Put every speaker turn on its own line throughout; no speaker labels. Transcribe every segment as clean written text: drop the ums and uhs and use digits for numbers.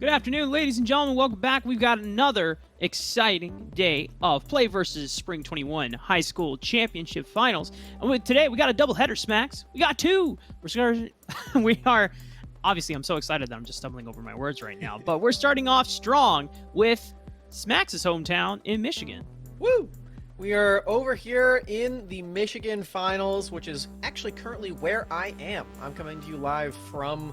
Good afternoon, ladies and gentlemen. Welcome back. We've got another exciting day of Play versus Spring 21 High School Championship Finals. And today, we got a doubleheader, Smacks. We got two. We are, obviously, I'm so excited that I'm just stumbling over my words right now. But we're starting off strong with Smacks' hometown in Michigan.
Woo! We are over here in the Michigan Finals, which is actually currently where I am. I'm coming to you live from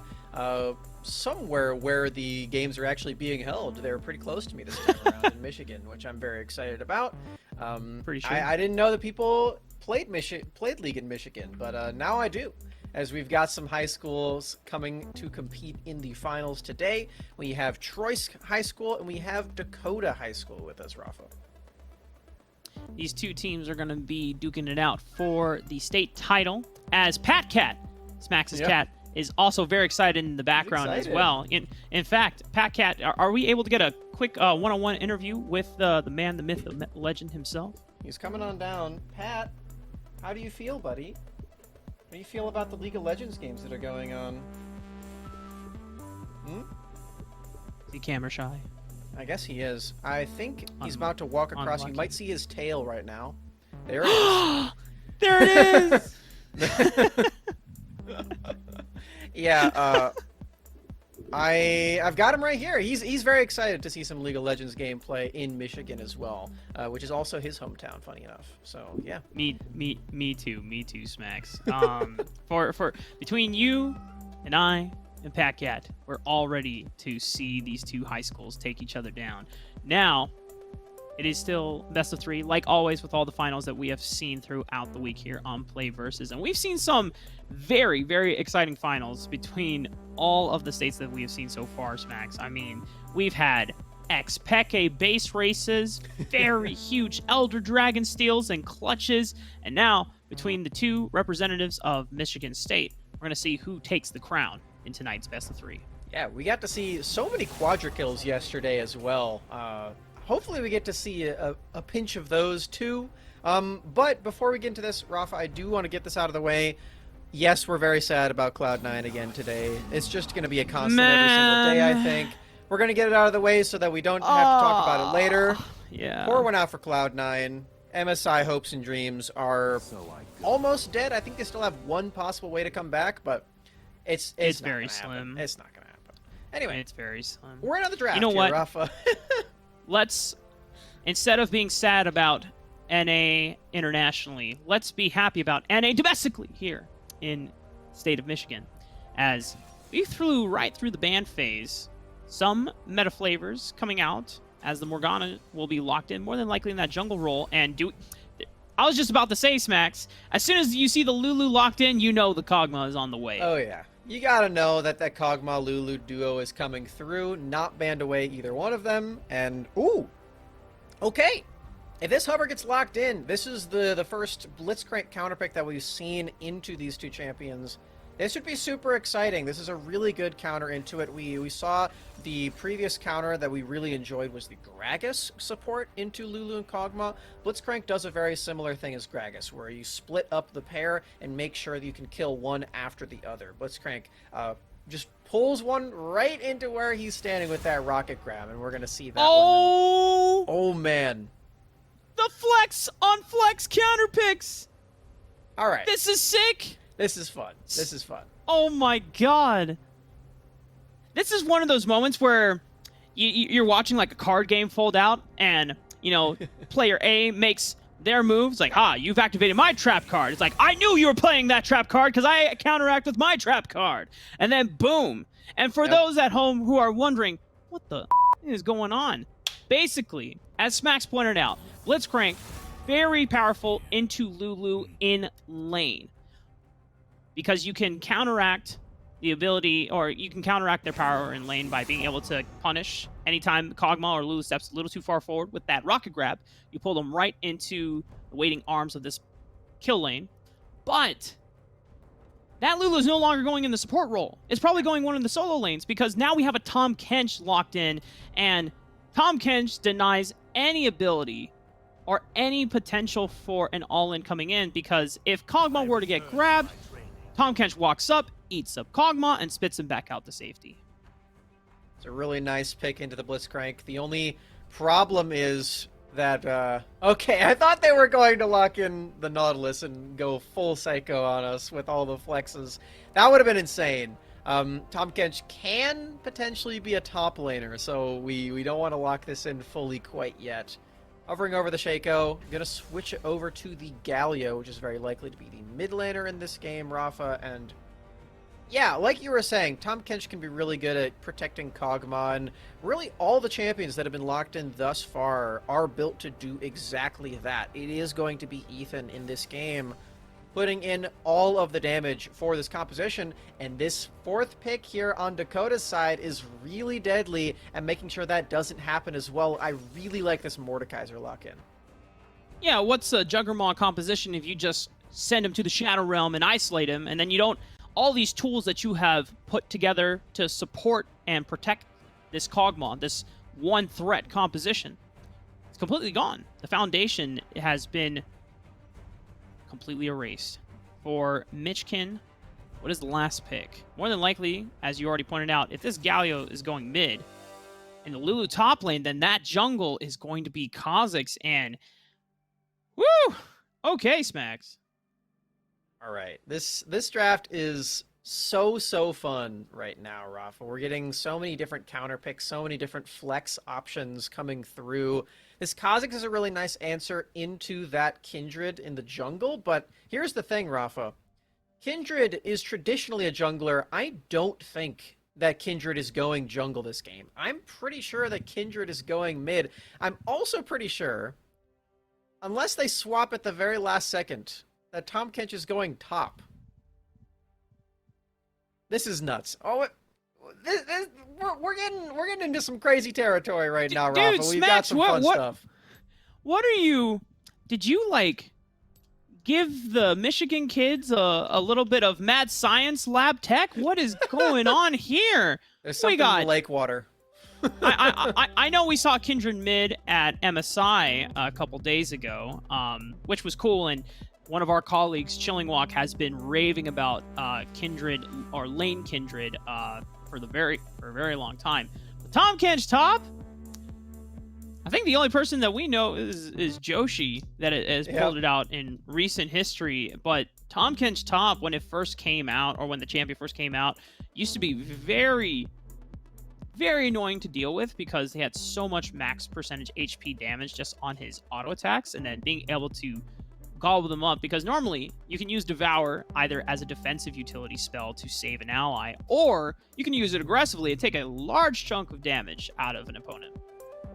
somewhere where the games are actually being held. They're pretty close to me this time around in Michigan, which I'm very excited about.
Pretty sure.
I didn't know that people played League in Michigan, but now I do, as we've got some high schools coming to compete in the finals today. We have Troysk High School and we have Dakota High School with us, Rafa.
These two teams are going to be duking it out for the state title, as Pat Cat, Smacks' cat, is also very excited in the background as well. In fact, Pat Cat, are we able to get a quick one-on-one interview with the man, the myth, the legend himself?
He's coming on down. Pat, how do you feel, buddy? How do you feel about the League of Legends games that are going on?
Is he camera shy?
I guess he is. I think he's about to walk across.
Unlucky.
You might see his tail right now. There it is.
There it is!
Yeah, I've got him right here. He's very excited to see some League of Legends gameplay in Michigan as well, which is also his hometown, funny enough. So yeah.
Me too, Smacks. For between you and I and Pat Cat, we're all ready to see these two high schools take each other down. Now, it is still best of three, like always with all the finals that we have seen throughout the week here on Play Versus. And we've seen some very, very exciting finals between all of the states that we have seen so far, Smacks. I mean, we've had X-Peke base races, very huge Elder Dragon steals and clutches. And now, between the two representatives of Michigan State, we're going to see who takes the crown in tonight's best of three.
Yeah, we got to see so many quadra kills yesterday as well. Hopefully we get to see a pinch of those too. But before we get into this, Rafa, I do want to get this out of the way. Yes, we're very sad about Cloud9 again today. It's just going to be a constant every single day, I think. We're going to get it out of the way so that we don't have to talk about it later.
Yeah.
Pour one out for Cloud9. MSI hopes and dreams are almost dead. I think they still have one possible way to come back, but it's
very slim.
It's not going to happen. Anyway,
It's very slim.
we're in on the draft
You know
here,
what?
Rafa.
Let's, instead of being sad about NA internationally, let's be happy about NA domestically here in the state of Michigan. As we flew right through the ban phase, some meta flavors coming out, as the Morgana will be locked in, more than likely in that jungle role, and I was just about to say, Smacks, as soon as you see the Lulu locked in, you know the Kog'Maw is on the way.
Oh yeah. You gotta know that Kog'Maw Lulu duo is coming through, not banned away either one of them, and ooh, okay. If this hover gets locked in, this is the first Blitzcrank counterpick that we've seen into these two champions. This should be super exciting. This is a really good counter into it. We saw the previous counter that we really enjoyed was the Gragas support into Lulu and Kog'Maw. Blitzcrank does a very similar thing as Gragas, where you split up the pair and make sure that you can kill one after the other. Blitzcrank just pulls one right into where he's standing with that rocket grab, and we're going to see that one. Oh, man.
The flex on flex counter picks.
All right.
This is sick.
This is fun. This is fun.
Oh my god. This is one of those moments where you're watching like a card game fold out, and, you know, player A makes their moves like, you've activated my trap card. It's like, I knew you were playing that trap card because I counteract with my trap card. And then boom. And for those at home who are wondering, what the is going on? Basically, as Smacks pointed out, Blitzcrank, very powerful into Lulu in lane. Because you can counteract the ability, or you can counteract their power in lane by being able to punish anytime Kog'Maw or Lulu steps a little too far forward with that rocket grab. You pull them right into the waiting arms of this kill lane. But that Lulu is no longer going in the support role. It's probably going one in the solo lanes, because now we have a Tahm Kench locked in, and Tahm Kench denies any ability or any potential for an all-in coming in, because if Kog'Maw were to get grabbed, Tahm Kench walks up, eats up Kog'Maw, and spits him back out to safety.
It's a really nice pick into the Blitzcrank. The only problem is that, okay, I thought they were going to lock in the Nautilus and go full psycho on us with all the flexes. That would have been insane. Tom Kench can potentially be a top laner, so we don't want to lock this in fully quite yet. Hovering over the Shaco, gonna switch it over to the Galio, which is very likely to be the mid laner in this game, Rafa, and yeah, like you were saying, Tom Kench can be really good at protecting Kog'Maw, and really all the champions that have been locked in thus far are built to do exactly that. It is going to be Ethan in this game, putting in all of the damage for this composition, and this fourth pick here on Dakota's side is really deadly, and making sure that doesn't happen as well. I really like this Mordekaiser lock-in.
Yeah, what's a Juggernaut composition if you just send him to the Shadow Realm and isolate him, and then you don't... all these tools that you have put together to support and protect this Kog'Maw, this one threat composition, it's completely gone. The foundation has been completely erased. For Mitchkin, what is the last pick? More than likely, as you already pointed out, if this Galio is going mid in the Lulu top lane, then that jungle is going to be Kha'Zix, and woo! Okay, Smacks.
All right, this draft is so fun right now, Rafa. We're getting so many different counter picks, so many different flex options coming through. This Kha'Zix is a really nice answer into that Kindred in the jungle, but here's the thing, Rafa. Kindred is traditionally a jungler. I don't think that Kindred is going jungle this game. I'm pretty sure that Kindred is going mid. I'm also pretty sure, unless they swap at the very last second, that Tom Kench is going top. This is nuts. Oh, we're getting into some crazy territory right now, Rafa.
Dude,
We've got some fun stuff.
What are you... Did you, like, give the Michigan kids a little bit of mad science lab tech? What is going on here?
There's something in the lake water.
I know we saw Kindred mid at MSI a couple days ago, which was cool, and one of our colleagues, Chilling Walk, has been raving about Kindred, or Lane Kindred, for a very long time. But Tom Kench top? I think the only person that we know is Joshi that has pulled it out in recent history. But Tom Kench top, when it first came out, or when the champion first came out, used to be very, very annoying to deal with because he had so much max percentage HP damage just on his auto attacks, and then being able to gobble them up, because normally you can use Devour either as a defensive utility spell to save an ally, or you can use it aggressively and take a large chunk of damage out of an opponent.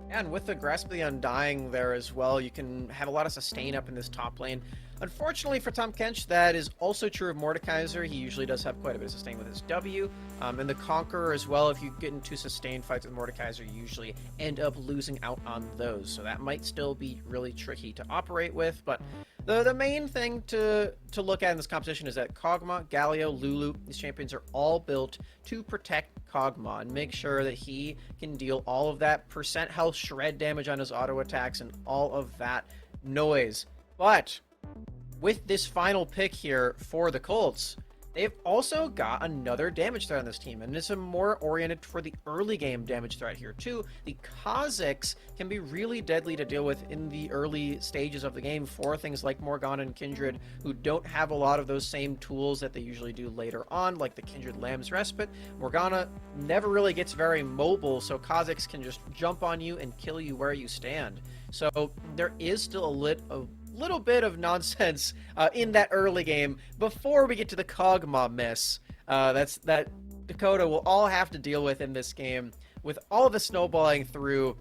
And with the Grasp of the Undying there as well, you can have a lot of sustain up in this top lane. Unfortunately for Tom Kench, that is also true of Mordekaiser. He usually does have quite a bit of sustain with his W. And the Conqueror as well, if you get into sustained fights with Mordekaiser, you usually end up losing out on those. So that might still be really tricky to operate with. But the main thing to look at in this competition is that Kog'Maw, Galio, Lulu, these champions are all built to protect Kog'Maw and make sure that he can deal all of that percent health shred damage on his auto attacks and all of that noise. But with this final pick here for the Colts, they've also got another damage threat on this team, and it's a more oriented for the early game damage threat here too. The Kha'Zix can be really deadly to deal with in the early stages of the game for things like Morgana and Kindred, who don't have a lot of those same tools that they usually do later on, like the Kindred Lamb's Respite. Morgana never really gets very mobile, so Kha'Zix can just jump on you and kill you where you stand. So there is still a little bit of nonsense in that early game before we get to the Kog'Maw mess that Dakota will all have to deal with in this game, with all the snowballing through.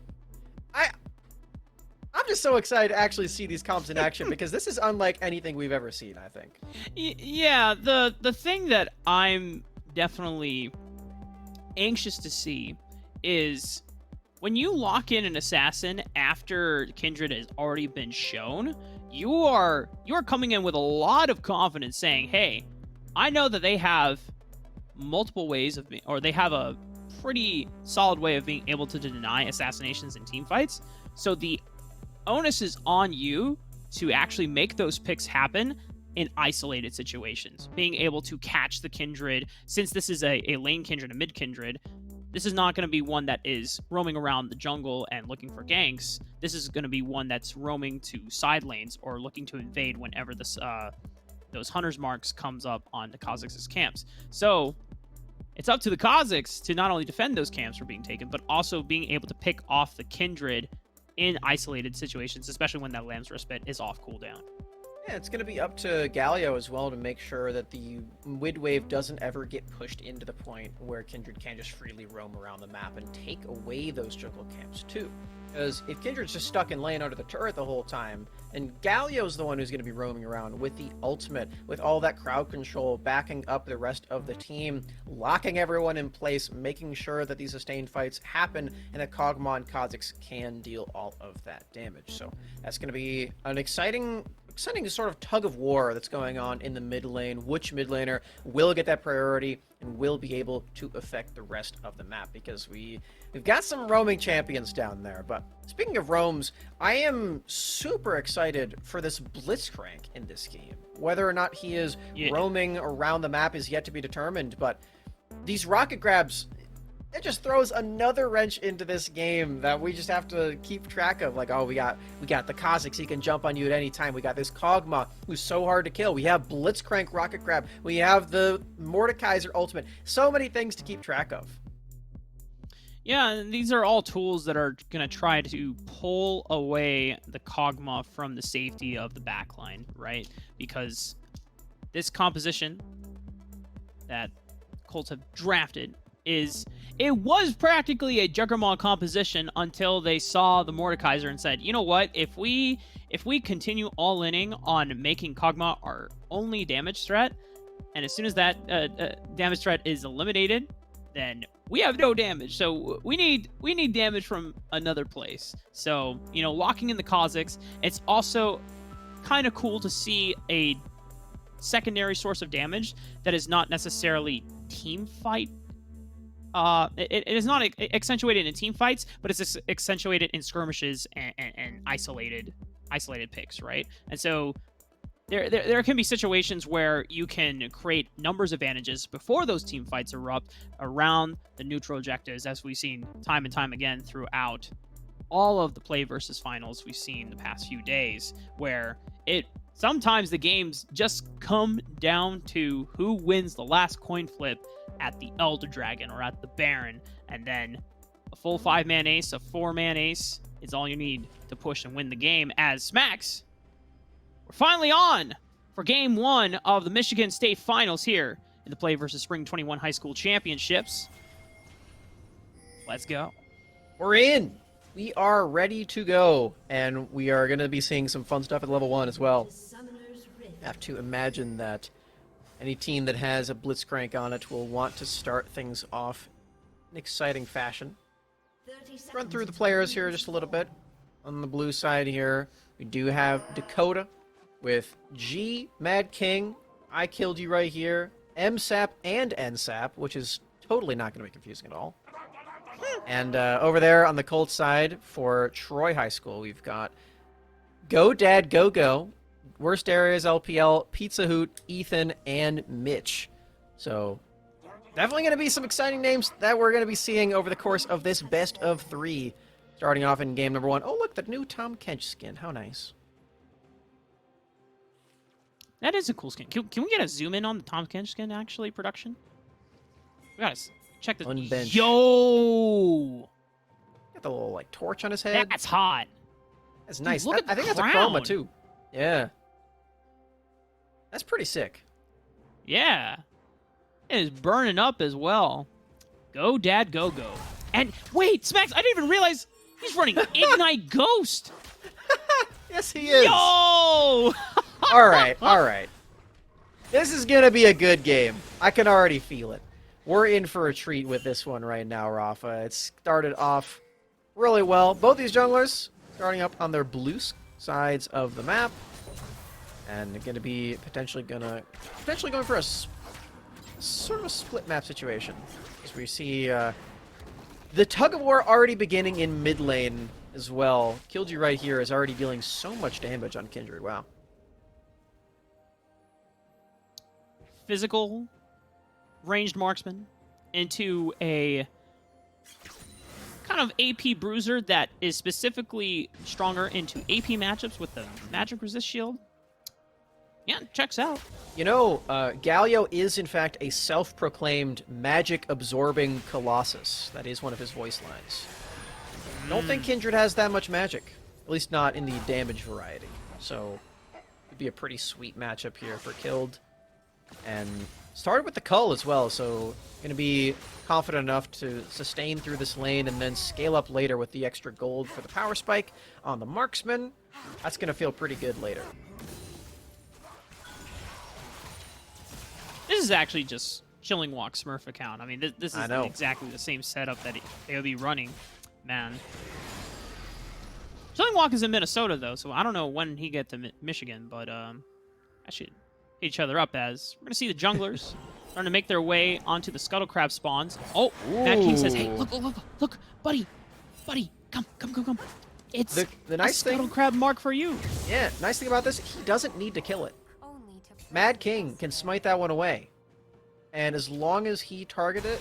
I'm just so excited to actually see these comps in action because this is unlike anything we've ever seen, I think.
Yeah, the thing that I'm definitely anxious to see is when you lock in an assassin after Kindred has already been shown, you are coming in with a lot of confidence saying, hey, I know that they have multiple ways of or they have a pretty solid way of being able to deny assassinations in team fights. So the onus is on you to actually make those picks happen in isolated situations. Being able to catch the Kindred, since this is a lane Kindred, a mid Kindred, this is not going to be one that is roaming around the jungle and looking for ganks. This is going to be one that's roaming to side lanes or looking to invade whenever this those hunter's marks comes up on the Kazakhs' camps. So it's up to the Kazakhs to not only defend those camps from being taken, but also being able to pick off the Kindred in isolated situations, especially when that Lamb's Respite is off cooldown.
Yeah, it's going to be up to Galio as well to make sure that the mid wave doesn't ever get pushed into the point where Kindred can just freely roam around the map and take away those jungle camps too. Because if Kindred's just stuck in lane under the turret the whole time, and Galio's the one who's going to be roaming around with the ultimate, with all that crowd control, backing up the rest of the team, locking everyone in place, making sure that these sustained fights happen, and that Kog'Maw and Kha'Zix can deal all of that damage. So that's going to be an exciting sort of tug of war that's going on in the mid lane. Which mid laner will get that priority and will be able to affect the rest of the map, because we've got some roaming champions down there. But speaking of roams, I am super excited for this Blitzcrank in this game. Whether or not he is roaming around the map is yet to be determined, but these rocket grabs, it just throws another wrench into this game that we just have to keep track of. Like, oh, we got the Kazakhs, he can jump on you at any time. We got this Kog'Maw, who's so hard to kill. We have Blitzcrank rocket grab. We have the Mordekaiser ultimate. So many things to keep track of.
Yeah, and these are all tools that are going to try to pull away the Kog'Maw from the safety of the backline, right? Because this composition that Colts have drafted it was practically a Juggernaut composition until they saw the Mordekaiser and said, you know what, if we continue all-inning on making Kog'Maw our only damage threat, and as soon as that damage threat is eliminated, then we have no damage. So we need damage from another place. So, you know, locking in the Kazakhs, it's also kind of cool to see a secondary source of damage that is not necessarily team fight. It is not accentuated in team fights, but it's accentuated in skirmishes and isolated picks, right? And so there can be situations where you can create numbers advantages before those team fights erupt around the neutral objectives, as we've seen time and time again throughout all of the PlayVS finals we've seen the past few days, where sometimes the games just come down to who wins the last coin flip at the Elder Dragon or at the Baron, and then a full 5-man ace, a 4-man ace is all you need to push and win the game. As Smacks, we're finally on for Game 1 of the Michigan State Finals here in the PlayVS Spring 21 High School Championships. Let's go.
We're in. We are ready to go, and we are going to be seeing some fun stuff at level 1 as well. I have to imagine that any team that has a Blitzcrank on it will want to start things off in exciting fashion. Run through the players here just a little bit. On the blue side here, we do have Dakota with G, Mad King, I Killed You Right Here, MSAP and NSAP, which is totally not going to be confusing at all. And over there on the Colt side for Troy High School, we've got Go Dad Go Go, Worst Areas LPL, Pizza Hoot, Ethan, and Mitch. So definitely going to be some exciting names that we're going to be seeing over the course of this best of 3. Starting off in game number 1. Oh, look, the new Tom Kench skin. How nice.
That is a cool skin. Can we get a zoom in on the Tom Kench skin, actually, production? We gotta check this.
Unbench.
Yo!
Got the little, like, torch on his head.
That's hot.
That's nice.
Dude, look at
I think
the
that's a chroma,
crown.
too. Yeah. That's pretty sick.
Yeah. It is burning up as well. Go, Dad, go, go. And wait, Smacks, I didn't even realize he's running Ignite Ghost.
Yes, he is.
Yo!
All right, all right. This is going to be a good game. I can already feel it. We're in for a treat with this one right now, Rafa. It started off really well. Both these junglers starting up on their blue sides of the map. And they're going to be potentially going for a sort of a split map situation. As we see the tug of war already beginning in mid lane as well. Killed You Right Here is already dealing so much damage on Kindred. Wow.
Physical ranged marksman into a kind of AP bruiser that is specifically stronger into AP matchups with the magic resist shield. Yeah, checks out.
You know, Galio is in fact a self-proclaimed magic-absorbing colossus. That is one of his voice lines. Don't think Kindred has that much magic, at least not in the damage variety. So, it'd be a pretty sweet matchup here for Killed. And started with the Cull as well, so going to be confident enough to sustain through this lane and then scale up later with the extra gold for the power spike on the Marksman. That's going to feel pretty good later.
This is actually just Chilling Walk Smurf account. I mean, this is exactly the same setup that they would be running. Man. Chilling Walk is in Minnesota, though, so I don't know when he get to Michigan, but I should hit each other up as. We're going to see the junglers starting to make their way onto the Scuttle Crab spawns. Oh, Mad King says, hey, look, buddy, come. It's
the nice
a Scuttle Crab mark for you.
Yeah, nice thing about this, he doesn't need to kill it. Mad King can smite that one away. And as long as he target it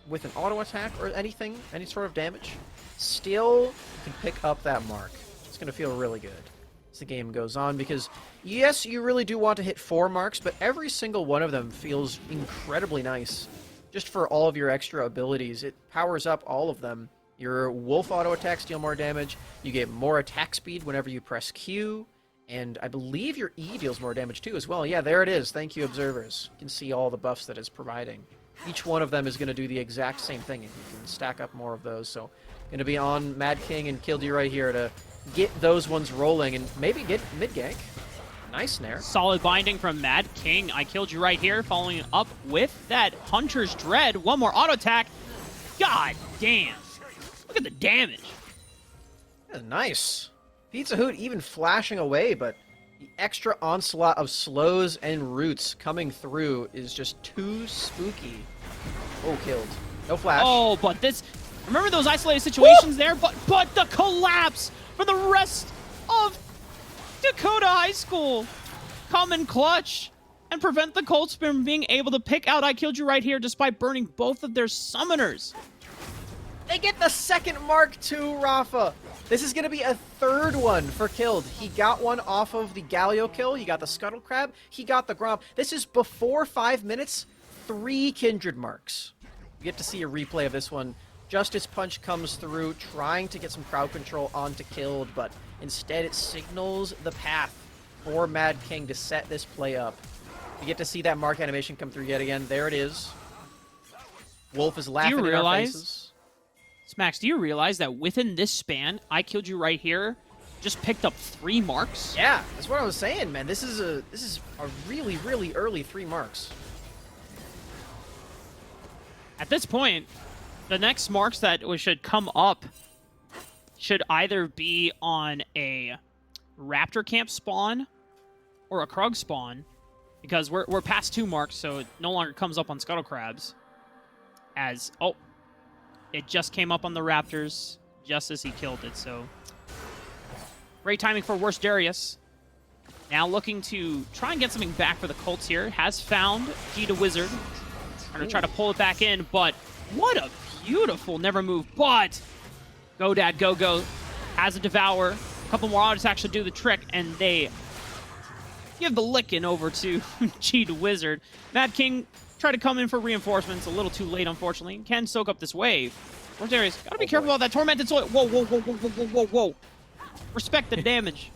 with an auto attack or anything, any sort of damage, still can pick up that mark. It's going to feel really good as the game goes on because, yes, you really do want to hit 4 marks, but every single one of them feels incredibly nice. Just for all of your extra abilities, it powers up all of them. Your Wolf auto attacks deal more damage, you get more attack speed whenever you press Q, and I believe your E deals more damage too as well. Yeah, there it is. Thank you, observers. You can see all the buffs that it's providing. Each one of them is going to do the exact same thing, and you can stack up more of those. So, going to be on Mad King and Killed You right here to get those ones rolling and maybe get mid-gank. Nice snare.
Solid binding from Mad King. I Killed You right here, following up with that Hunter's Dread. One more auto attack. God damn. Look at the damage.
That's nice. Pizza Hoot even flashing away, but the extra onslaught of slows and roots coming through is just too spooky. Oh, Killed. No flash.
Oh, but this... Remember those isolated situations there? But the collapse for the rest of Dakota High School. Come in clutch and prevent the Cold Spin from being able to pick out I Killed You right here despite burning both of their summoners.
They get the second mark too, Rafa. This is going to be a third one for Killed. He got one off of the Galio kill. He got the Scuttle Crab. He got the Gromp. This is before 5 minutes. 3 Kindred marks. You get to see a replay of this one. Justice Punch comes through, trying to get some crowd control onto Killed, but instead it signals the path for Mad King to set this play up. You get to see that mark animation come through yet again. There it is. Wolf is laughing in our faces.
Smax, do you realize that within this span, I Killed You right here just picked up 3 marks?
Yeah, that's what I was saying, man. This is a really, really early 3 marks.
At this point, the next marks that should come up should either be on a Raptor Camp spawn or a Krug spawn, because we're past 2 marks, so it no longer comes up on Scuttle Crabs. As, oh, it just came up on the Raptors just as he killed it, so great timing for Worst Darius. Now looking to try and get something back for the Colts here. Has found G to Wizard. Trying to try to pull it back in, but what a beautiful never move. But Go Dad Go has a Devour. A couple more autos actually do the trick, and they give the licking over to G to Wizard. Mad King tried to come in for reinforcements. A little too late, unfortunately. Can soak up this wave. Where's Darius? Gotta be careful about that Tormented Soil. Whoa. Respect the damage.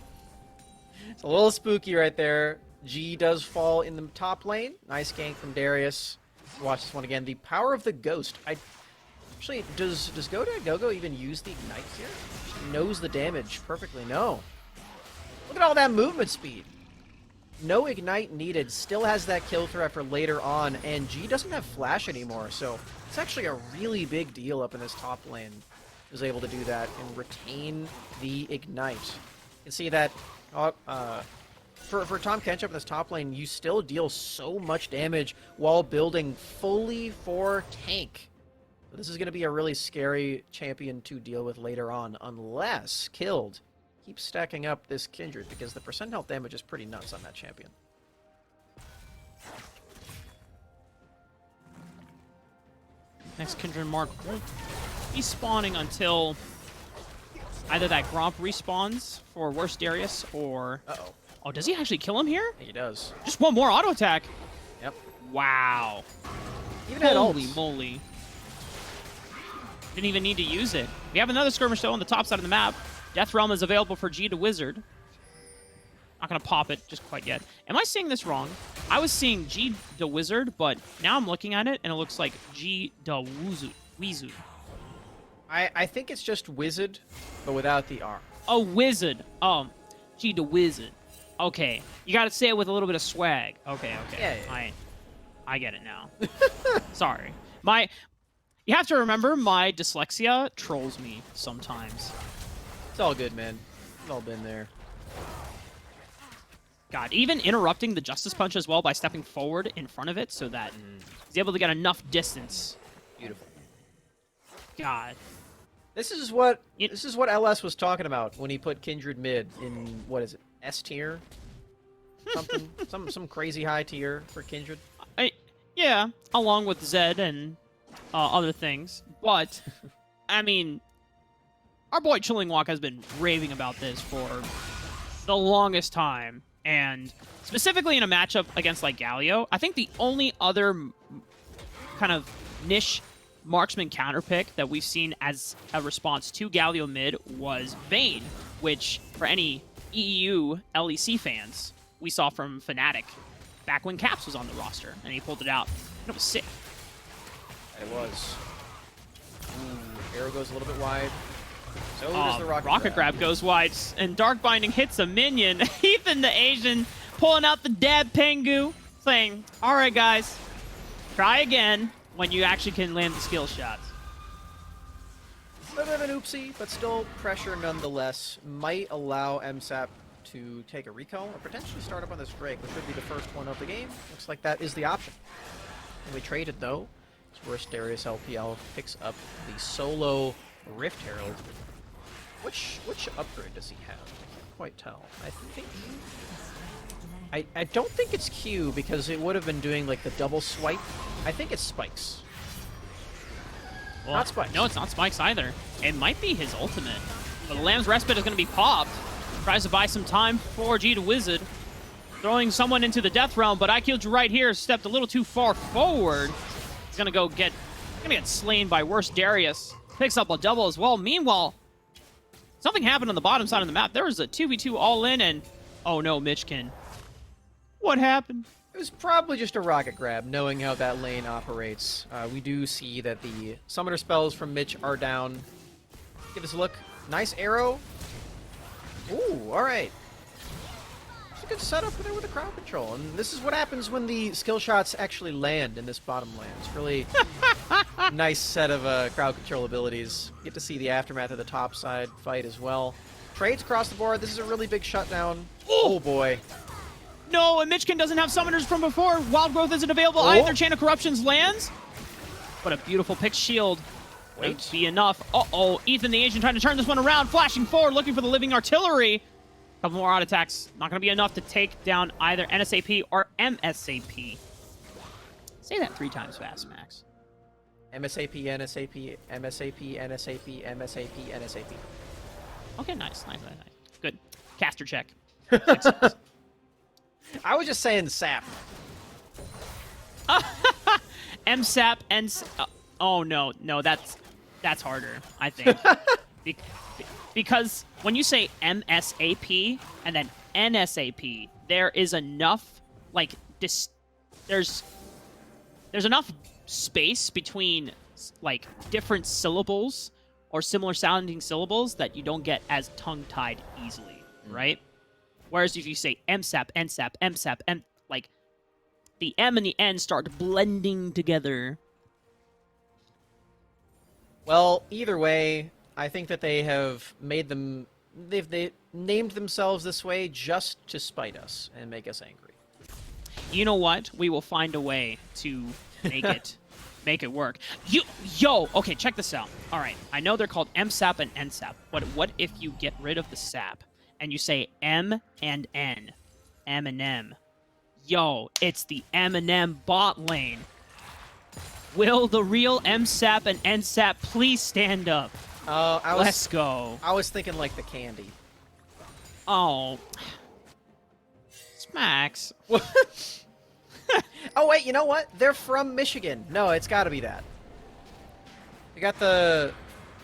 It's a little spooky right there. G does fall in the top lane. Nice gank from Darius. Watch this one again. The power of the Ghost. Actually, does Godad Go-Go even use the Ignite here? She knows the damage perfectly. No. Look at all that movement speed. No Ignite needed. Still has that kill threat for later on, and G doesn't have Flash anymore, so it's actually a really big deal up in this top lane. He was able to do that and retain the Ignite. You can see that for Tom Kench up in this top lane, you still deal so much damage while building fully for tank. So this is going to be a really scary champion to deal with later on, unless Killed keep stacking up this Kindred, because the percent health damage is pretty nuts on that champion.
Next Kindred mark. be spawning until either that Gromp respawns for Worst Darius or...
Uh-oh.
Oh, does he actually kill him here?
He does.
Just one more auto attack.
Yep.
Wow.
Even had
Holy
ults.
moly. Didn't even need to use it. We have another skirmish though on the top side of the map. Death Realm is available for G to Wizard. Not gonna pop it just quite yet. Am I seeing this wrong? I was seeing G to Wizard, but now I'm looking at it and it looks like G to Wizard.
I think it's just Wizard, but without the R.
Oh, Wizard. G to Wizard. Okay. You gotta say it with a little bit of swag. Okay.
Yeah.
I get it now. Sorry. You have to remember, my dyslexia trolls me sometimes.
It's all good, man. We've all been there.
God, even interrupting the Justice Punch as well by stepping forward in front of it so that he's able to get enough distance.
Beautiful.
God.
This is what LS was talking about when he put Kindred mid in, what is it, S tier? Something, some crazy high tier for Kindred.
Yeah, along with Zed and other things. But, I mean, our boy Chilling Walk has been raving about this for the longest time. And specifically in a matchup against, like, Galio, I think the only other kind of niche marksman counterpick that we've seen as a response to Galio mid was Vayne, which, for any EU LEC fans, we saw from Fnatic back when Caps was on the roster, and he pulled it out. And it was sick.
It was. Ooh, arrow goes a little bit wide. So does the
rocket grab goes wide, and Dark Binding hits a minion. Ethan the Asian pulling out the dab Pengu, saying, all right, guys, try again when you actually can land the skill shots.
A little bit of an oopsie, but still pressure nonetheless. Might allow MSAP to take a recall or potentially start up on this Drake, which would be the first one of the game. Looks like that is the option. And we traded, though. It's Worst Darius LPL picks up the solo Rift Herald. Which upgrade does he have? I can't quite tell. I think... I don't think it's Q, because it would have been doing, like, the double swipe. I think it's Spikes.
Well,
not Spikes.
No, it's not Spikes either. It might be his ultimate. But the Lamb's Respite is going to be popped. Tries to buy some time for G to Wizard. Throwing someone into the Death Realm, but I killed you right here. Stepped a little too far forward. He's going to get slain by Worst Darius. Picks up a double as well. Meanwhile, something happened on the bottom side of the map. There was a 2v2 all-in, and... Oh no, Mitchkin. What happened?
It was probably just a rocket grab, knowing how that lane operates. We do see that the summoner spells from Mitch are down. Give us a look. Nice arrow. Ooh, alright. It's a good setup there with the crowd control. And this is what happens when the skill shots actually land in this bottom lane. It's really nice set of crowd control abilities. Get to see the aftermath of the top side fight as well. Trades across the board. This is a really big shutdown. Oh boy.
No, and Mitchkin doesn't have summoners from before. Wild Growth isn't available either. Chain of Corruptions lands. But a beautiful pick shield. Won't be enough. Uh-oh, Ethan the Asian trying to turn this one around. Flashing forward, looking for the living artillery. Couple more auto attacks. Not going to be enough to take down either NSAP or MSAP. Say that 3 times fast, Max.
MSAP, NSAP, MSAP, NSAP, MSAP, NSAP.
Okay, nice. Good. Caster check.
I was just saying sap.
MSAP and... oh, no, that's harder, I think. Because when you say MSAP and then NSAP, there is enough, like, there's enough space between, like, different syllables or similar sounding syllables that you don't get as tongue-tied easily, right? Whereas if you say MSAP, NSAP, MSAP, like, the M and the N start blending together.
Well, either way, I think that they have made them... They named themselves this way just to spite us and make us angry.
You know what? We will find a way to make it work. Yo, okay, check this out. All right, I know they're called MSAP and NSAP, but what if you get rid of the SAP and you say M and N? M and M. Yo, it's the M&M bot lane. Will the real MSAP and NSAP please stand up? Let's go.
I was thinking like the candy.
Oh. Smacks.
Oh, wait, you know what? They're from Michigan. No, it's got to be that. We got the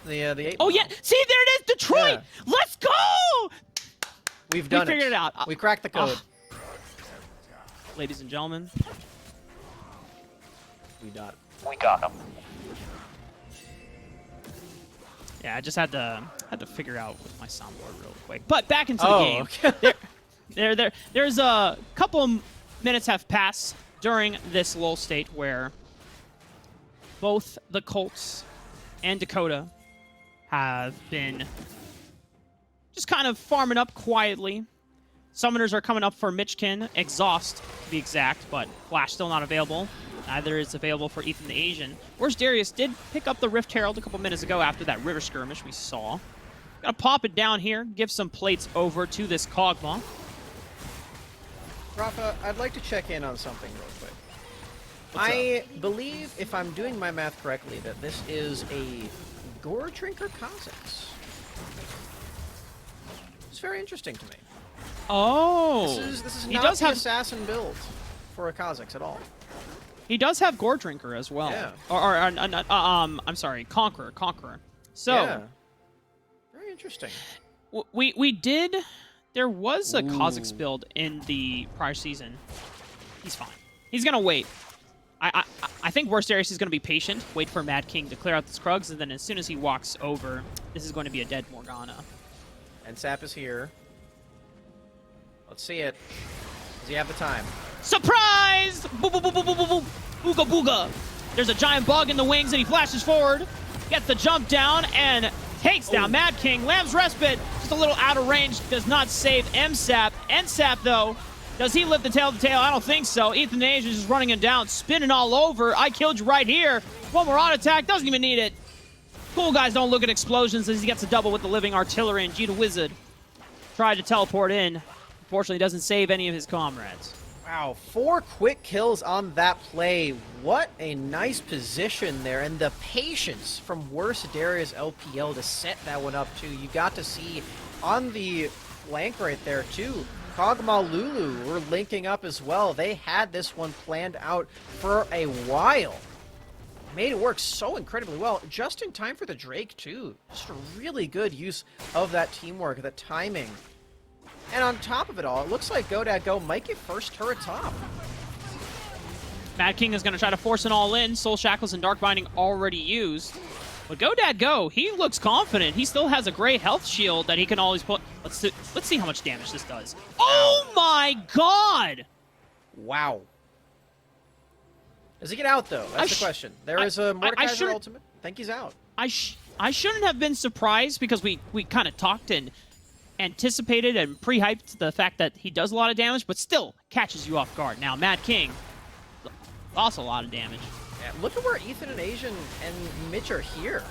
8.
Oh, yeah. See, there it is. Detroit.
Yeah.
Let's go.
We've done
We figured it out.
We cracked the code.
Ladies and gentlemen.
We got
him.
Yeah, I just had to figure out with my soundboard real quick. But back into the game.
Okay.
There's a couple of minutes have passed during this lull state where both the Colts and Dakota have been just kind of farming up quietly. Summoners are coming up for Mitchkin, Exhaust to be exact, but Flash still not available. Neither is available for Ethan the Asian. Whereas Darius did pick up the Rift Herald a couple minutes ago after that river skirmish we saw. Gonna pop it down here, give some plates over to this Kog'Maw.
Rafa, I'd like to check in on something real quick. I believe, if I'm doing my math correctly, that this is a Gore Drinker Kha'Zix. It's very interesting to me.
Oh!
This is not the assassin build for a Kha'Zix at all.
He does have Gore Drinker as well.
Yeah.
I'm sorry, Conqueror. So,
yeah. Very interesting.
We did. There was a Kha'Zix build in the prior season. He's fine. He's gonna wait. I think Worst Darius is gonna be patient, wait for Mad King to clear out the Krugs, and then as soon as he walks over, this is going to be a dead Morgana.
And Sap is here. Let's see it. Does he have the time?
Surprise! Boo boo boo boo boo boo boo! Booga booga! There's a giant bug in the wings, and he flashes forward, gets the jump down, and takes down Mad King. Lamb's Respite, just a little out of range, does not save MSAP. NSAP, though, does he lift the tail of the tail? I don't think so. Ethan the Asian is just running him down, spinning all over. I killed you right here. One more auto attack, doesn't even need it. Cool guys don't look at explosions as he gets a double with the living artillery, and Gita Wizard tried to teleport in. Unfortunately, doesn't save any of his comrades.
Wow, 4 quick kills on that play. What a nice position there, and the patience from Worst Darius LPL to set that one up, too. You got to see on the flank right there, too. Kog'Maw Lulu were linking up as well. They had this one planned out for a while. Made it work so incredibly well, just in time for the Drake, too. Just a really good use of that teamwork, the timing. And on top of it all, it looks like GoDadGo might get first turret top.
Mad King is going to try to force an all-in. Soul Shackles and Dark Binding already used. But GoDadGo, he looks confident. He still has a great health shield that he can always put. Let's see how much damage this does. Oh my god!
Wow. Does he get out, though? That's the question. There is a Mordekaiser ultimate. I think he's out.
I shouldn't have been surprised because we kind of talked and anticipated and pre-hyped the fact that he does a lot of damage, but still catches you off guard. Now, Mad King, also a lot of damage.
Yeah, look at where Ethan and Asian and Mitch are here.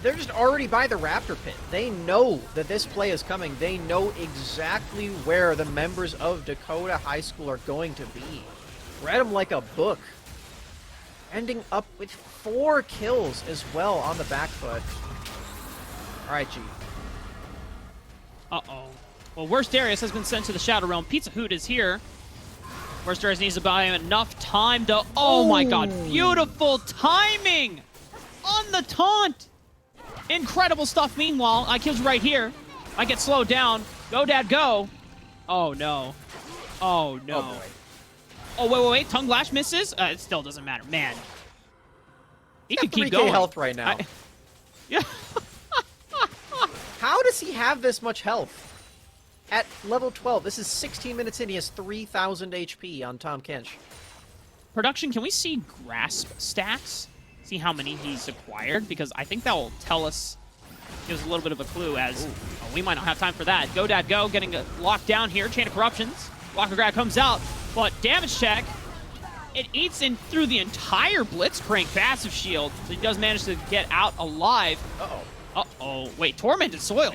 They're just already by the Raptor Pit. They know that this play is coming. They know exactly where the members of Dakota High School are going to be. Read them like a book. Ending up with 4 kills as well on the back foot. All right, G.
Uh-oh. Well, Worst Darius has been sent to the Shadow Realm. Pizza Hoot is here. Worst Darius needs to buy him enough time to... Oh my god, beautiful timing on the taunt. Incredible stuff. Meanwhile, I kills right here. I get slowed down. Go, Dad, go. Oh, no. Oh, no.
Oh, boy.
Oh, wait. Tongue Lash misses? It still doesn't matter. Man. He could keep
3K
going.
health right now.
Yeah.
How does he have this much health? At level 12, this is 16 minutes in, he has 3,000 HP on Tom Kench.
Production, can we see Grasp stats? See how many he's acquired? Because I think that will tell us, give us a little bit of a clue as we might not have time for that. Go, Dad, go. Getting locked down here. Chain of Corruptions. Locker Grab comes out, but damage check. It eats in through the entire Blitzcrank passive shield. So he does manage to get out alive.
Uh-oh.
Uh-oh. Wait, Tormented Soil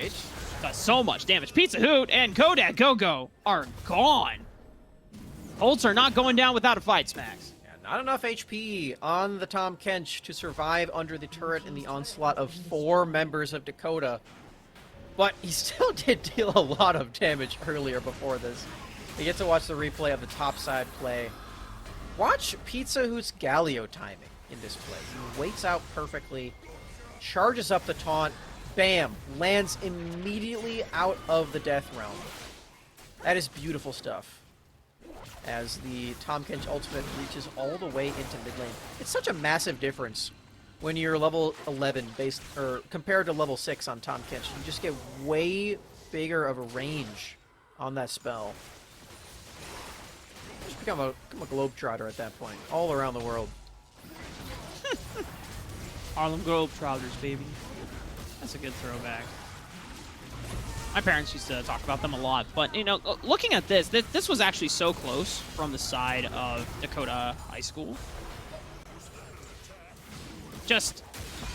does so much damage. Pizza Hoot and GoDadGo are gone. Colts are not going down without a fight, Smacks.
Yeah, Not enough HP on the Tahm Kench to survive under the turret in the onslaught of 4 members of Dakota. But he still did deal a lot of damage earlier before this. You get to watch the replay of the topside play. Watch Pizza Hoot's Galio timing in this play. He waits out perfectly, charges up the taunt, bam, lands immediately out of the death realm. That is beautiful stuff. As the Tahm Kench ultimate reaches all the way into mid lane. It's such a massive difference when you're level 11 based, or compared to level 6 on Tahm Kench. You just get way bigger of a range on that spell. Just become a globetrotter at that point, all around the world.
Harlem Globetrotters, baby. That's a good throwback. My parents used to talk about them a lot, but, you know, looking at this, this was actually so close from the side of Dakota High School. Just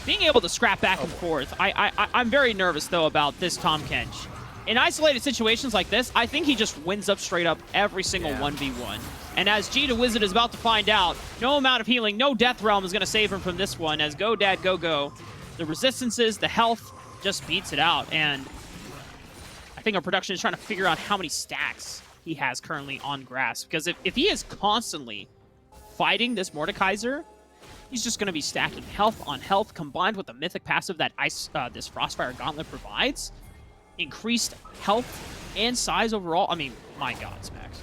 being able to scrap back and forth. I'm very nervous, though, about this Tahm Kench. In isolated situations like this, I think he just wins up straight up every single 1v1. And as G the Wizard is about to find out, no amount of healing, no Death Realm is going to save him from this one, as Go Dad Go Go. The resistances, the health just beats it out, and I think our production is trying to figure out how many stacks he has currently on grass. Because if he is constantly fighting this Mordekaiser, he's just going to be stacking health on health, combined with the mythic passive that this Frostfire Gauntlet provides. Increased health and size overall. I mean, my God, Smacks.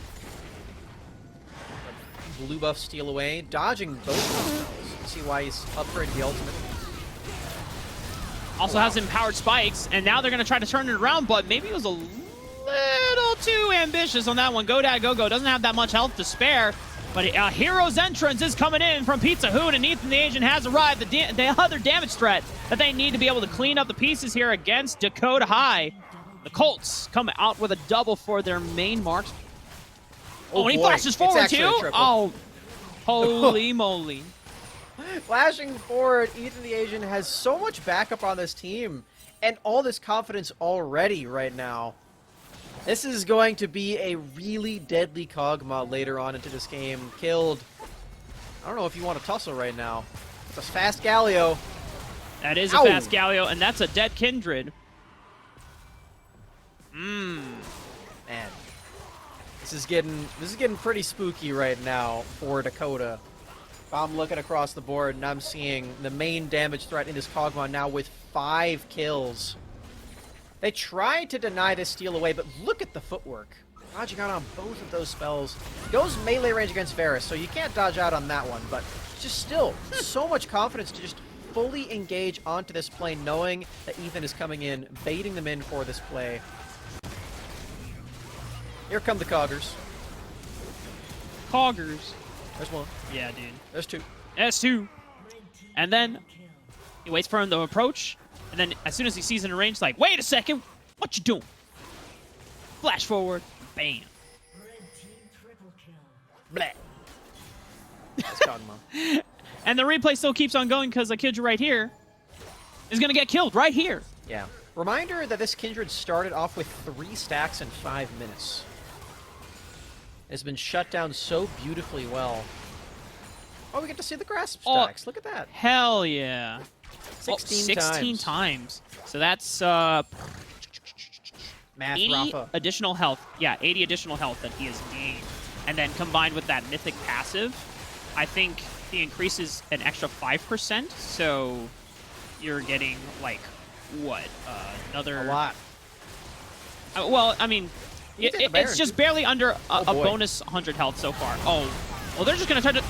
Blue buff steal away, dodging both of those spells. See why he's upgraded the ultimate.
Also has empowered spikes, and now they're going to try to turn it around, but maybe it was a little too ambitious on that one. Go Dad Go Go doesn't have that much health to spare, but a hero's entrance is coming in from Pizza Hoot, and Ethan the Agent has arrived. The other damage threat that they need to be able to clean up the pieces here against Dakota High. The Colts come out with a double for their main marks. Oh, and he flashes forward too? Oh, holy moly.
Flashing forward, Ethan the Asian has so much backup on this team and all this confidence already right now. This is going to be a really deadly Kog'Maw later on into this game. Killed. I don't know if you want to tussle right now. It's a fast Galio.
That is a fast Galio, and that's a dead Kindred.
Man. This is getting pretty spooky right now for Dakota. I'm looking across the board, and I'm seeing the main damage threat in this Kog'Maw now with 5 kills. They tried to deny this steal away, but look at the footwork. Dodging out on both of those spells. Goes melee range against Varus, so you can't dodge out on that one, but just still, so much confidence to just fully engage onto this play, knowing that Ethan is coming in, baiting them in for this play. Here come the Coggers.
Coggers.
There's one.
Yeah, dude.
There's 2.
There's 2. And then he waits for him to approach. And then as soon as he sees in range, like, wait a second. What you doing? Flash forward. Bam. Blah.
That's Kog'Maw.
And the replay still keeps on going because the Kindred right here is going to get killed right here.
Yeah. Reminder that this Kindred started off with 3 stacks in 5 minutes. It's been shut down so beautifully well. Oh, we get to see the grasp stacks. Look at that.
Hell yeah.
16
times. So that's
Math,
80
Rafa.
additional health. Yeah, 80 additional health that he has gained. And then combined with that mythic passive, I think he increases an extra 5%. So you're getting, like, what? Another...
A lot.
Well, I mean... It's just barely under a bonus 100 health so far. Oh, well, they're just going to try to...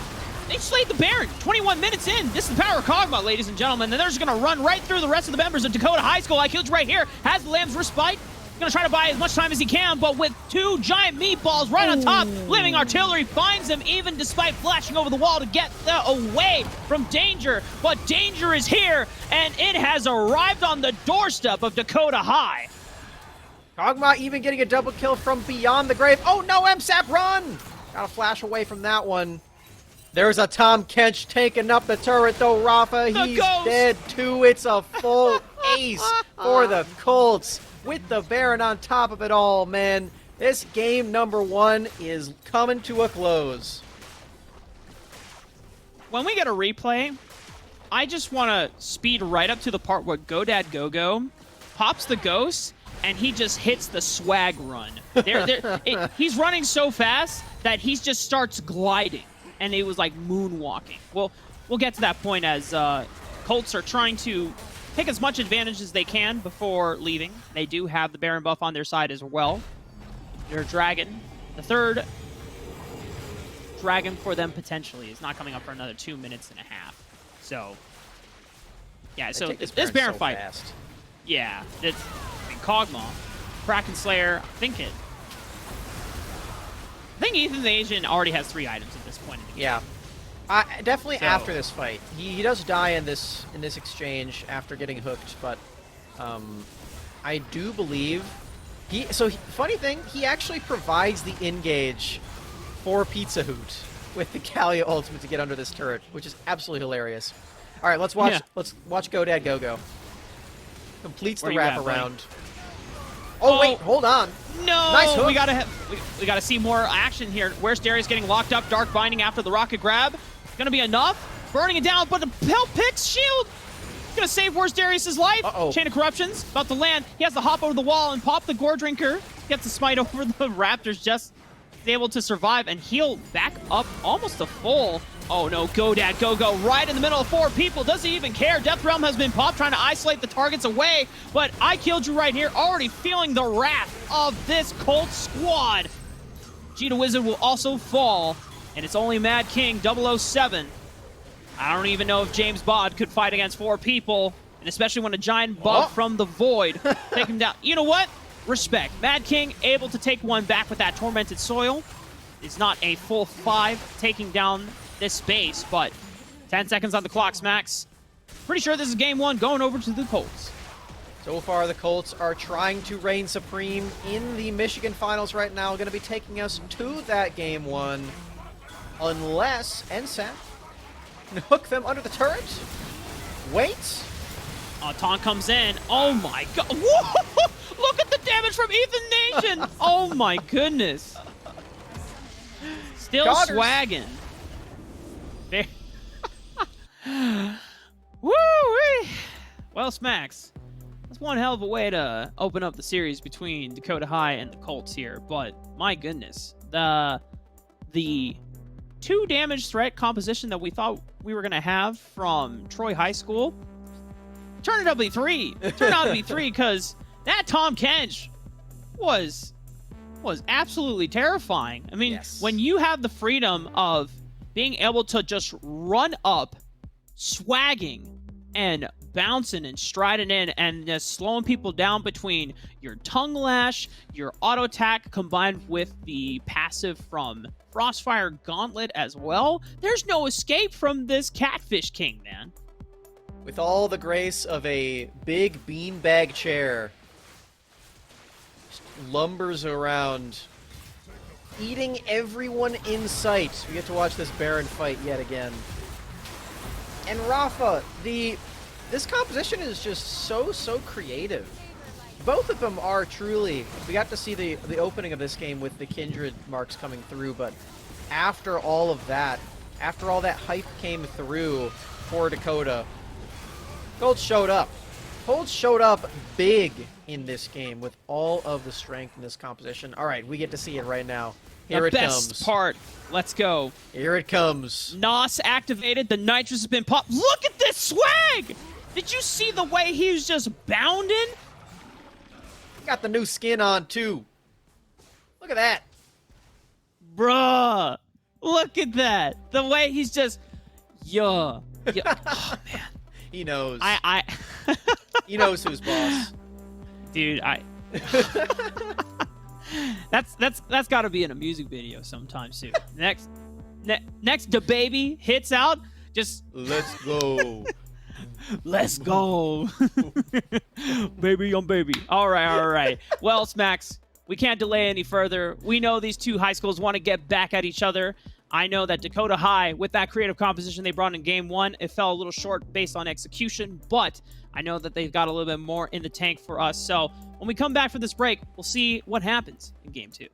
They slayed the Baron 21 minutes in. This is the power of Kog'Maw, ladies and gentlemen. And they're just going to run right through the rest of the members of Dakota High School. IQ's right here. Has the Lamb's Respite. Going to try to buy as much time as he can, but with 2 giant meatballs right on top, Living Artillery finds him even despite flashing over the wall to get away from Danger. But Danger is here, and it has arrived on the doorstep of Dakota High.
Kog'Maw even getting a double kill from beyond the grave. Oh no, MSAP, run! Gotta flash away from that one. There's a Tahm Kench taking up the turret though, Rafa. He's dead too. It's a full ace for the Colts with the Baron on top of it all, man. This game number 1 is coming to a close.
when we get a replay, I just want to speed right up to the part where GoDad Go-Go pops the ghost, and he just hits the swag run. He's running so fast that he just starts gliding, and it was like moonwalking. Well, we'll get to that point as Colts are trying to take as much advantage as they can before leaving. They do have the Baron buff on their side as well. Their Dragon, the third Dragon for them potentially, is not coming up for another 2.5 minutes. So, yeah, so this Baron fight.
Fast.
Yeah, it's Kog'Maw, Kraken Slayer. I think Ethan the Asian already has 3 items at this point in the game.
Yeah, definitely after this fight. He does die in this exchange after getting hooked, but I do believe funny thing, he actually provides the engage for Pizza Hoot with the Kalia ultimate to get under this turret, which is absolutely hilarious. All right, let's watch.
Yeah.
Let's watch GoDad Go-Go. Completes the
Where you at,
wraparound. Oh wait, hold on.
No,
Nice hook.
we gotta see more action here. Where's Darius getting locked up? Dark binding after the rocket grab. Gonna be enough. Burning it down, but the Pelt Picks shield. Gonna save Where's Darius's life. Chain of Corruptions about to land. He has to hop over the wall and pop the Gore Drinker. Gets a smite over the Raptors, just able to survive and heal back up almost to full. Oh no, GoDad Go-Go right in the middle of 4 people. Doesn't even care. Death Realm has been popped, trying to isolate the targets away. But I killed you right here, already feeling the wrath of this Colt squad. Cheetah Wizard will also fall, and it's only Mad King 007. I don't even know if James Bod could fight against 4 people, and especially when a giant bug from the void take him down. You know what? Respect. Mad King able to take one back with that Tormented Soil. It's not a full 5 taking down this base, but 10 seconds on the clock, Smacks. Pretty sure this is game 1 going over to the Colts.
So far, the Colts are trying to reign supreme in the Michigan Finals right now. Going to be taking us to that game 1, unless NSAP can hook them under the turret. Wait.
Taunt comes in. Oh my god. Whoa! Look at the damage from Ethan Nation. Oh my goodness. Still swagging. Woo-wee. Well, Smacks, that's one hell of a way to open up the series between Dakota High and the Colts here, but my goodness, the 2 damage threat composition that we thought we were going to have from Troy High School turned out to be 3. Turned out to be 3 because that Tom Kench was absolutely terrifying. I mean, when you have the freedom of being able to just run up, swagging, and bouncing and striding in and just slowing people down between your tongue lash, your auto attack combined with the passive from Frostfire Gauntlet as well, there's no escape from this Catfish King, man.
With all the grace of a big beanbag chair, just lumbers around, eating everyone in sight. We get to watch this Baron fight yet again. And Rafa, this composition is just so creative. Both of them are truly. We got to see the opening of this game with the Kindred marks coming through, but after all of that, after all that hype came through for Dakota, Colts showed up. Colts showed up big in this game with all of the strength in this composition. All right, we get to see it right now. Here it comes.
The best part. Let's go.
Here it comes.
NOS activated. The nitrous has been popped. Look at this swag! Did you see the way he was just bounding?
Got the new skin on, too. Look at that.
Bruh. Look at that. The way he's just... Yeah. Oh, man.
He knows.
I
He knows who's boss.
Dude, That's got to be in a music video sometime soon. Next, DaBaby hits out. Just
let's go.
Let's go. Baby on baby. All right. Well, Smacks, we can't delay any further. We know these 2 high schools want to get back at each other. I know that Dakota High, with that creative composition they brought in game 1, it fell a little short based on execution, but I know that they've got a little bit more in the tank for us. So when we come back for this break, we'll see what happens in game 2.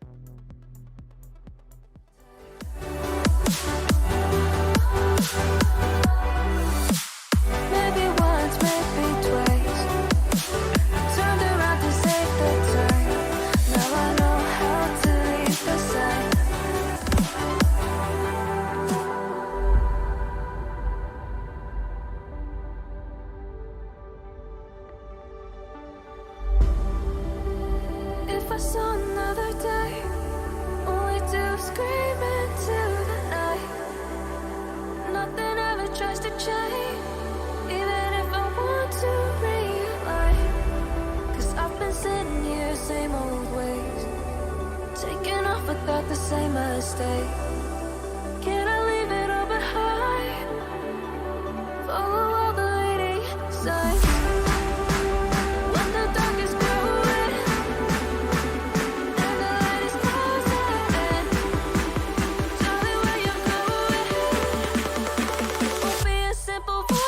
us another day. All we do is scream into the night. Nothing ever tries to change, even if I want to realign. 'Cause I've been sitting here, same old ways, taking off without the same mistake. Can I leave it all behind? Follow all the leading signs. When the dark is growing and the light is closing in, tell me where you're going. Won't be a simple voyage.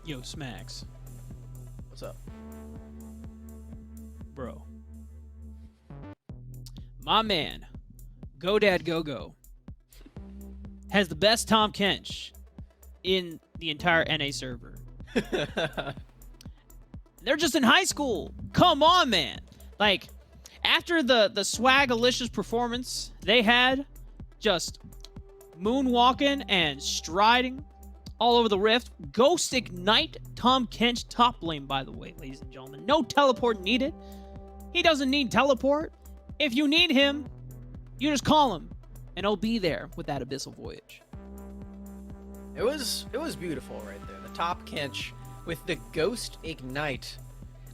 Yo, Smacks.
What's up?
Bro. My man, GoDad GoGo, has the best Tom Kench in the entire NA server. They're just in high school. Come on, man. Like, after the Swagalicious performance they had, just moonwalking and striding all over the rift. Ghost Ignite Tom Kench top lane, by the way, ladies and gentlemen. No teleport needed. He doesn't need teleport. If you need him, you just call him, and he'll be there with that Abyssal Voyage.
It was beautiful right there. The top Kench with the Ghost Ignite.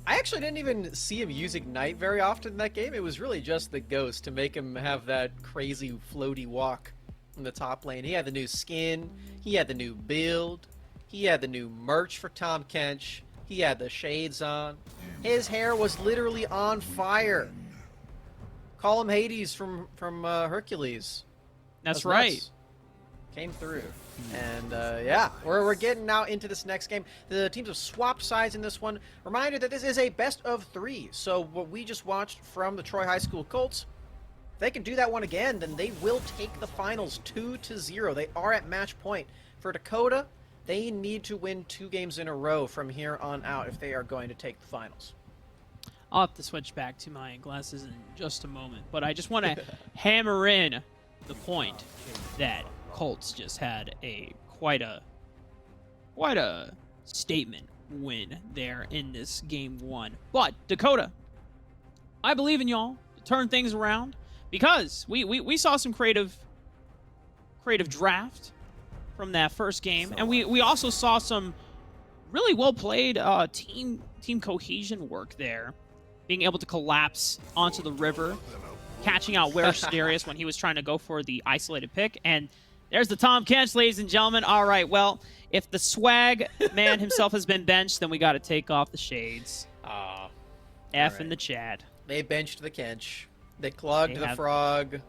I actually didn't even see him use Ignite very often in that game. It was really just the Ghost to make him have that crazy floaty walk in the top lane. He had the new skin. He had the new build. He had the new merch for Tom Kench. He had the shades on. His hair was literally on fire. Call him Hades from Hercules.
That's right.
Nuts. Came through. And yeah, we're getting now into this next game. The teams have swapped sides in this one. Reminder that this is a best of 3. So what we just watched from the Troy High School Colts, if they can do that one again, then they will take the finals 2-0. They are at match point. For Dakota, they need to win 2 games in a row from here on out if they are going to take the finals.
I'll have to switch back to my glasses in just a moment, but I just want to hammer in the point that Colts just had quite a statement win there in this game 1. But Dakota, I believe in y'all to turn things around because we saw some creative draft from that first game, and we also saw some really well played team cohesion work there, being able to collapse onto the river, catching out Where Sidarius when he was trying to go for the isolated pick, and there's the Tom Kench, ladies and gentlemen. All right, well, if the swag man himself has been benched, then we got to take off the shades. F in the chat.
They benched the Kench. They clogged the frog.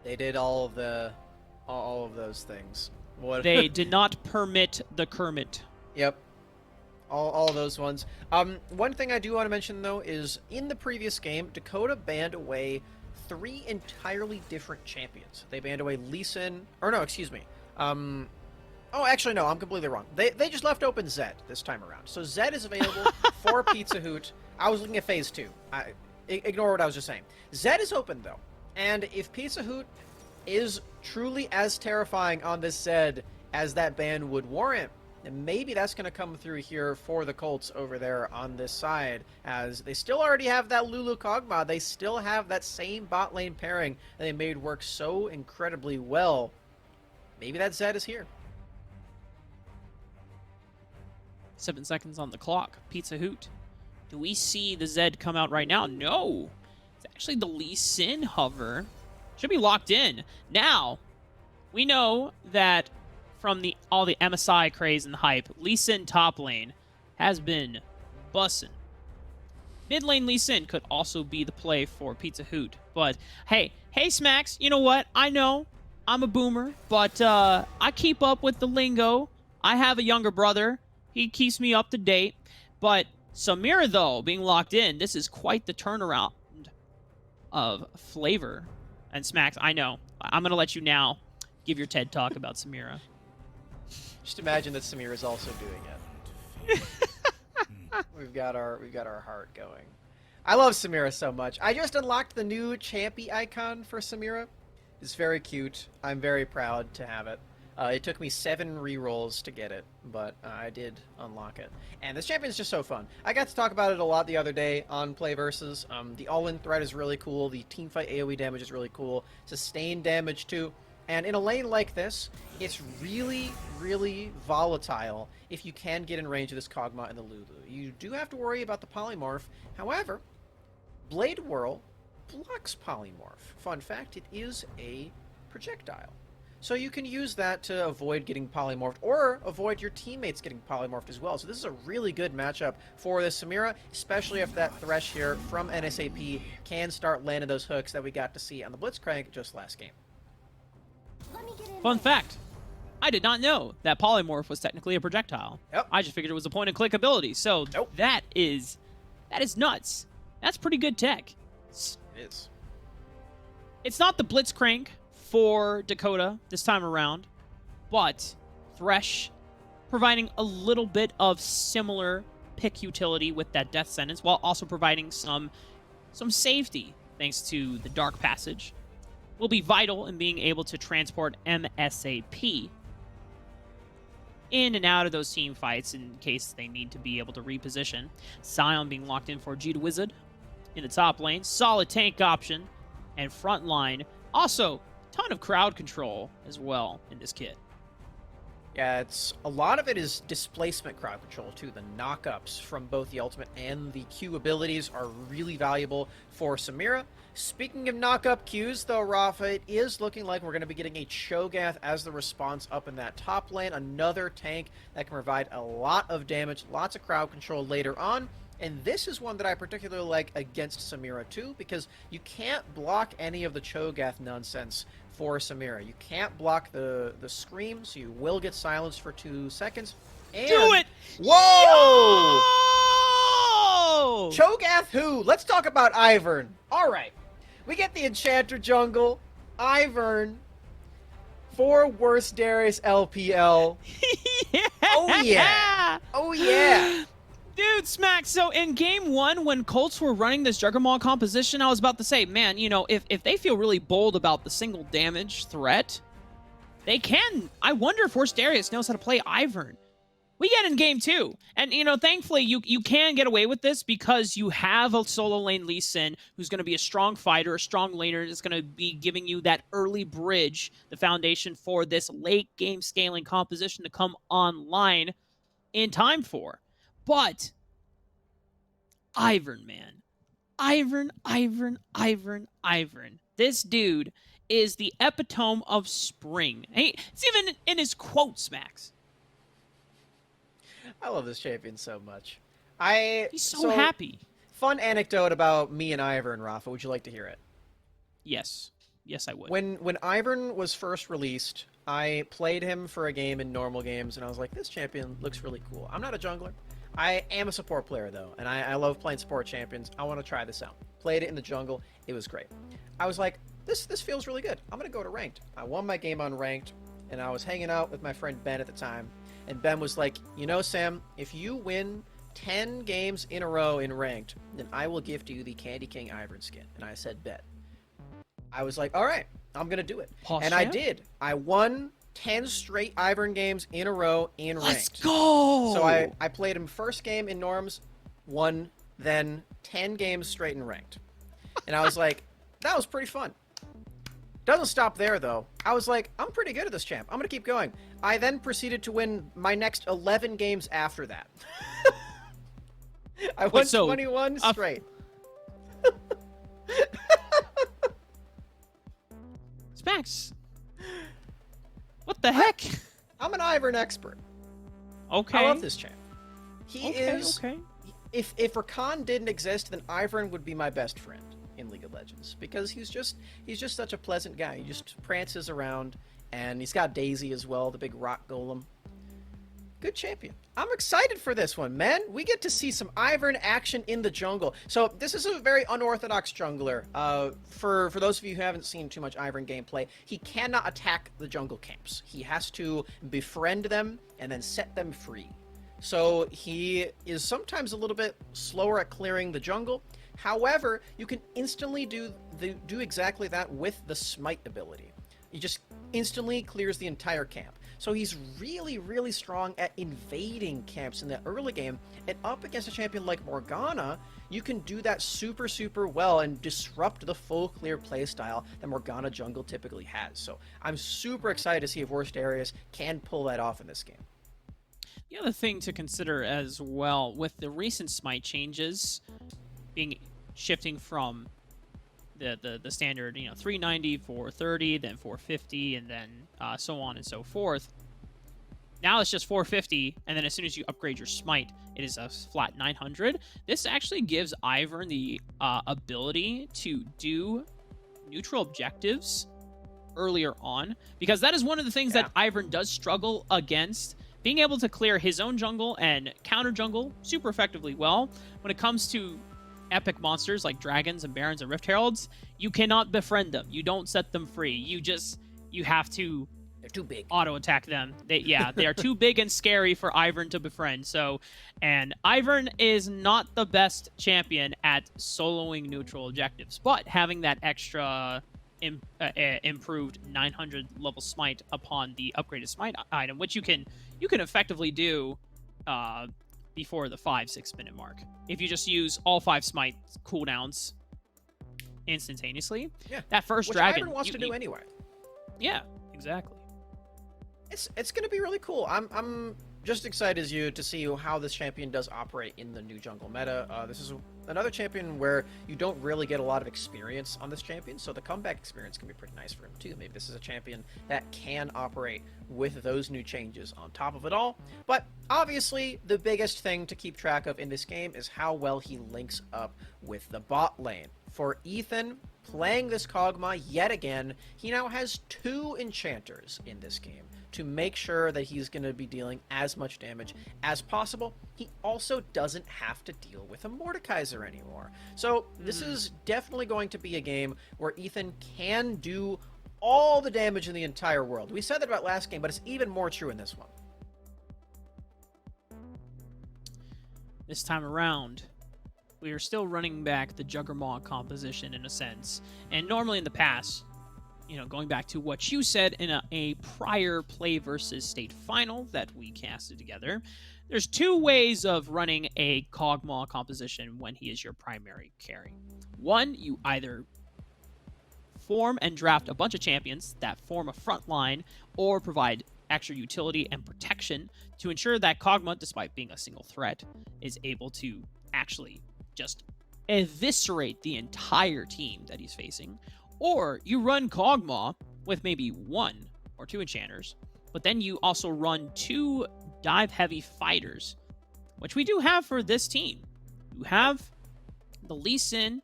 They did all of those things. What?
They did not permit the Kermit.
Yep. All those ones. One thing I do want to mention, though, is in the previous game, Dakota banned away 3 entirely different champions. They banned away Lee Sin, or no, excuse me. Oh, actually, no, I'm completely wrong. They just left open Zed this time around. So Zed is available for Pizza Hoot. I was looking at Phase 2. Ignore what I was just saying. Zed is open, though. And if Pizza Hoot is truly as terrifying on this Zed as that ban would warrant, and maybe that's going to come through here for the Colts over there on this side, as they still already have that Lulu Kog'Maw. They still have that same bot lane pairing that they made work so incredibly well. Maybe that Zed is here.
7 seconds on the clock. Pizza Hoot. Do we see the Zed come out right now? No. It's actually the Lee Sin hover. Should be locked in. Now, we know that from all the MSI craze and hype, Lee Sin top lane has been bussin'. Mid lane Lee Sin could also be the play for Pizza Hoot. But hey Smacks, you know what? I know I'm a boomer, but I keep up with the lingo. I have a younger brother. He keeps me up to date. But Samira, though, being locked in, this is quite the turnaround of flavor. And Smacks, I know. I'm going to let you now give your TED Talk about Samira.
Just imagine that Samira is also doing it. We've got our heart going. I love Samira so much. I just unlocked the new Champy icon for Samira. It's very cute. I'm very proud to have it. It took me 7 rerolls to get it, but I did unlock it. And this champion is just so fun. I got to talk about it a lot the other day on PlayVS. The all-in threat is really cool. The teamfight AoE damage is really cool. Sustained damage too. And in a lane like this, it's really, really volatile if you can get in range of this Kog'Maw and the Lulu. You do have to worry about the Polymorph. However, Blade Whirl blocks Polymorph. Fun fact, it is a projectile. So you can use that to avoid getting polymorphed or avoid your teammates getting polymorphed as well. So this is a really good matchup for this Samira, especially if that Thresh here from NSAP can start landing those hooks that we got to see on the Blitzcrank just last game.
Fun fact, I did not know that polymorph was technically a projectile.
Yep.
I just figured it was a point-and-click ability. So
Nope.
that is nuts. That's pretty good tech.
It is.
It's not the Blitzcrank for Dakota this time around, but Thresh providing a little bit of similar pick utility with that Death Sentence, while also providing some safety thanks to the Dark Passage. Will be vital in being able to transport MSAP. in and out of those team fights in case they need to be able to reposition. Sion being locked in for G to Wizard in the top lane. Solid tank option. And front line, also ton of crowd control as well in this kit.
Yeah, a lot of it is displacement crowd control too. The knockups from both the ultimate and the Q abilities are really valuable for Samira. Speaking of knockup Qs, though, Rafa, it is looking like we're going to be getting a Cho'Gath as the response up in that top lane. Another tank that can provide a lot of damage, lots of crowd control later on. And this is one that I particularly like against Samira too, because you can't block any of the Cho'Gath nonsense for Samira. You can't block the scream, so you will get silenced for 2 seconds. And...
Do it!
Whoa!
Yo!
Cho'Gath who? Let's talk about Ivern. Alright. We get the Enchanter jungle, Ivern, 4 worst Darius LPL.
Yeah!
Oh yeah! Oh yeah!
Dude, Smack, so in game 1, when Colts were running this Juggernaut composition, I was about to say, man, you know, if they feel really bold about the single damage threat, they can. I wonder if Worst Darius knows how to play Ivern. We get in game 2, and, you know, thankfully, you can get away with this because you have a solo lane Lee Sin who's going to be a strong fighter, a strong laner, that's going to be giving you that early bridge, the foundation for this late game scaling composition to come online in time for. But Ivern, man. Ivern. This dude is the epitome of spring. Hey, it's even in his quotes, Max.
I love this champion so much.
He's so happy.
Fun anecdote about me and Ivern, Rafa. Would you like to hear it?
Yes. Yes, I would.
When Ivern was first released, I played him for a game in normal games, and I was like, this champion looks really cool. I'm not a jungler. I am a support player, though, and I love playing support champions. I want to try this out. Played it in the jungle. It was great. I was like, this feels really good. I'm going to go to ranked. I won my game on ranked, and I was hanging out with my friend Ben at the time, and Ben was like, you know, Sam, if you win 10 games in a row in ranked, then I will gift you the Candy King Ivern skin. And I said, bet. I was like, all right, I'm going to do it. And I did. I won 10 straight Ivern games in a row in ranked.
Let's go!
So I played him first game in norms, won, then 10 games straight in ranked. And I was like, that was pretty fun. Doesn't stop there, though. I was like, I'm pretty good at this champ. I'm going to keep going. I then proceeded to win my next 11 games after that. I won 21 straight.
Specs. What the heck?
I'm an Ivern expert.
Okay.
I love this champ. He is...
Okay.
If Rakan didn't exist, then Ivern would be my best friend in League of Legends, because he's just such a pleasant guy. He just prances around, and he's got Daisy as well, the big rock golem. Good champion. I'm excited for this one, man. We get to see some Ivern action in the jungle. So this is a very unorthodox jungler. For those of you who haven't seen too much Ivern gameplay, he cannot attack the jungle camps. He has to befriend them and then set them free. So he is sometimes a little bit slower at clearing the jungle. However, you can instantly do exactly that with the Smite ability. He just instantly clears the entire camp. So he's really, really strong at invading camps in the early game, and up against a champion like Morgana, you can do that super, super well and disrupt the full clear playstyle that Morgana jungle typically has. So I'm super excited to see if Worst Darius can pull that off in this game.
The other thing to consider as well, with the recent Smite changes shifting from the standard, 390, 430, then 450, and then so on and so forth. Now it's just 450, and then as soon as you upgrade your Smite, it is a flat 900. This actually gives Ivern the ability to do neutral objectives earlier on, because that is one of the things that Ivern does struggle against, being able to clear his own jungle and counter jungle super effectively well. When it comes to epic monsters like dragons and barons and rift heralds, you cannot befriend them. You don't set them free. You have to...
They're too big.
Auto attack them. They are too big and scary for Ivern to befriend. So, and Ivern is not the best champion at soloing neutral objectives, but having that extra improved 900 level Smite upon the upgraded Smite item, which you can you can effectively do before the 5-6 minute mark if you just use all 5 smite cooldowns instantaneously.
Yeah.
That first
Which
dragon
Ivan wants to do anyway.
Yeah, exactly.
It's going to be really cool. I'm just excited as you to see how this champion does operate in the new jungle meta. This is another champion where you don't really get a lot of experience on this champion, so the comeback experience can be pretty nice for him too. Maybe this is a champion that can operate with those new changes on top of it all. But obviously, the biggest thing to keep track of in this game is how well he links up with the bot lane. For Ethan, playing this Kog'Maw yet again, he now has 2 enchanters in this game to make sure that he's going to be dealing as much damage as possible. He also doesn't have to deal with a Mordekaiser anymore. So this is definitely going to be a game where Ethan can do all the damage in the entire world. We said that about last game, but it's even more true in this one.
This time around, we are still running back the Juggernaut composition in a sense. And normally in the past, you know, going back to what you said in a prior Play versus State final that we casted together, there's 2 ways of running a Kog'Maw composition when he is your primary carry. One, you either form and draft a bunch of champions that form a front line or provide extra utility and protection to ensure that Kog'Maw, despite being a single threat, is able to actually just eviscerate the entire team that he's facing. Or you run Kog'Maw with maybe 1 or 2 enchanters, but then you also run 2 dive-heavy fighters, which we do have for this team. You have the Lee Sin,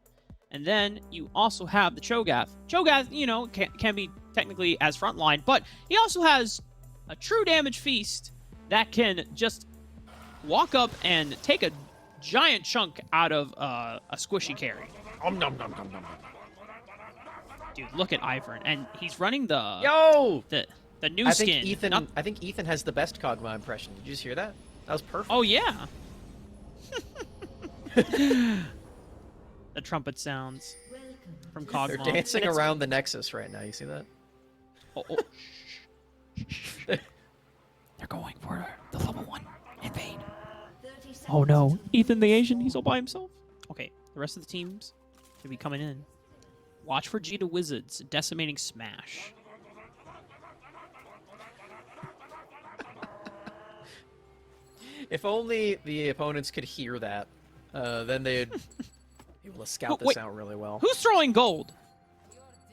and then you also have the Cho'Gath. Cho'Gath, you know, can be technically as frontline, but he also has a true damage feast that can just walk up and take a giant chunk out of a squishy carry. Dude, look at Ivern, and he's running the new skin.
I think Ethan has the best Kog'Maw impression. Did you just hear that? That was perfect.
Oh yeah. The trumpet sounds from Kog'Maw.
They're dancing around the Nexus right now. You see that?
Oh. They're going for the level 1 invade. Oh no, Ethan the Asian, he's all by himself. Okay, the rest of the teams should be coming in. Watch for G to Wizards, decimating smash.
If only the opponents could hear that, then they'd be able to scout this out really well.
Who's throwing gold?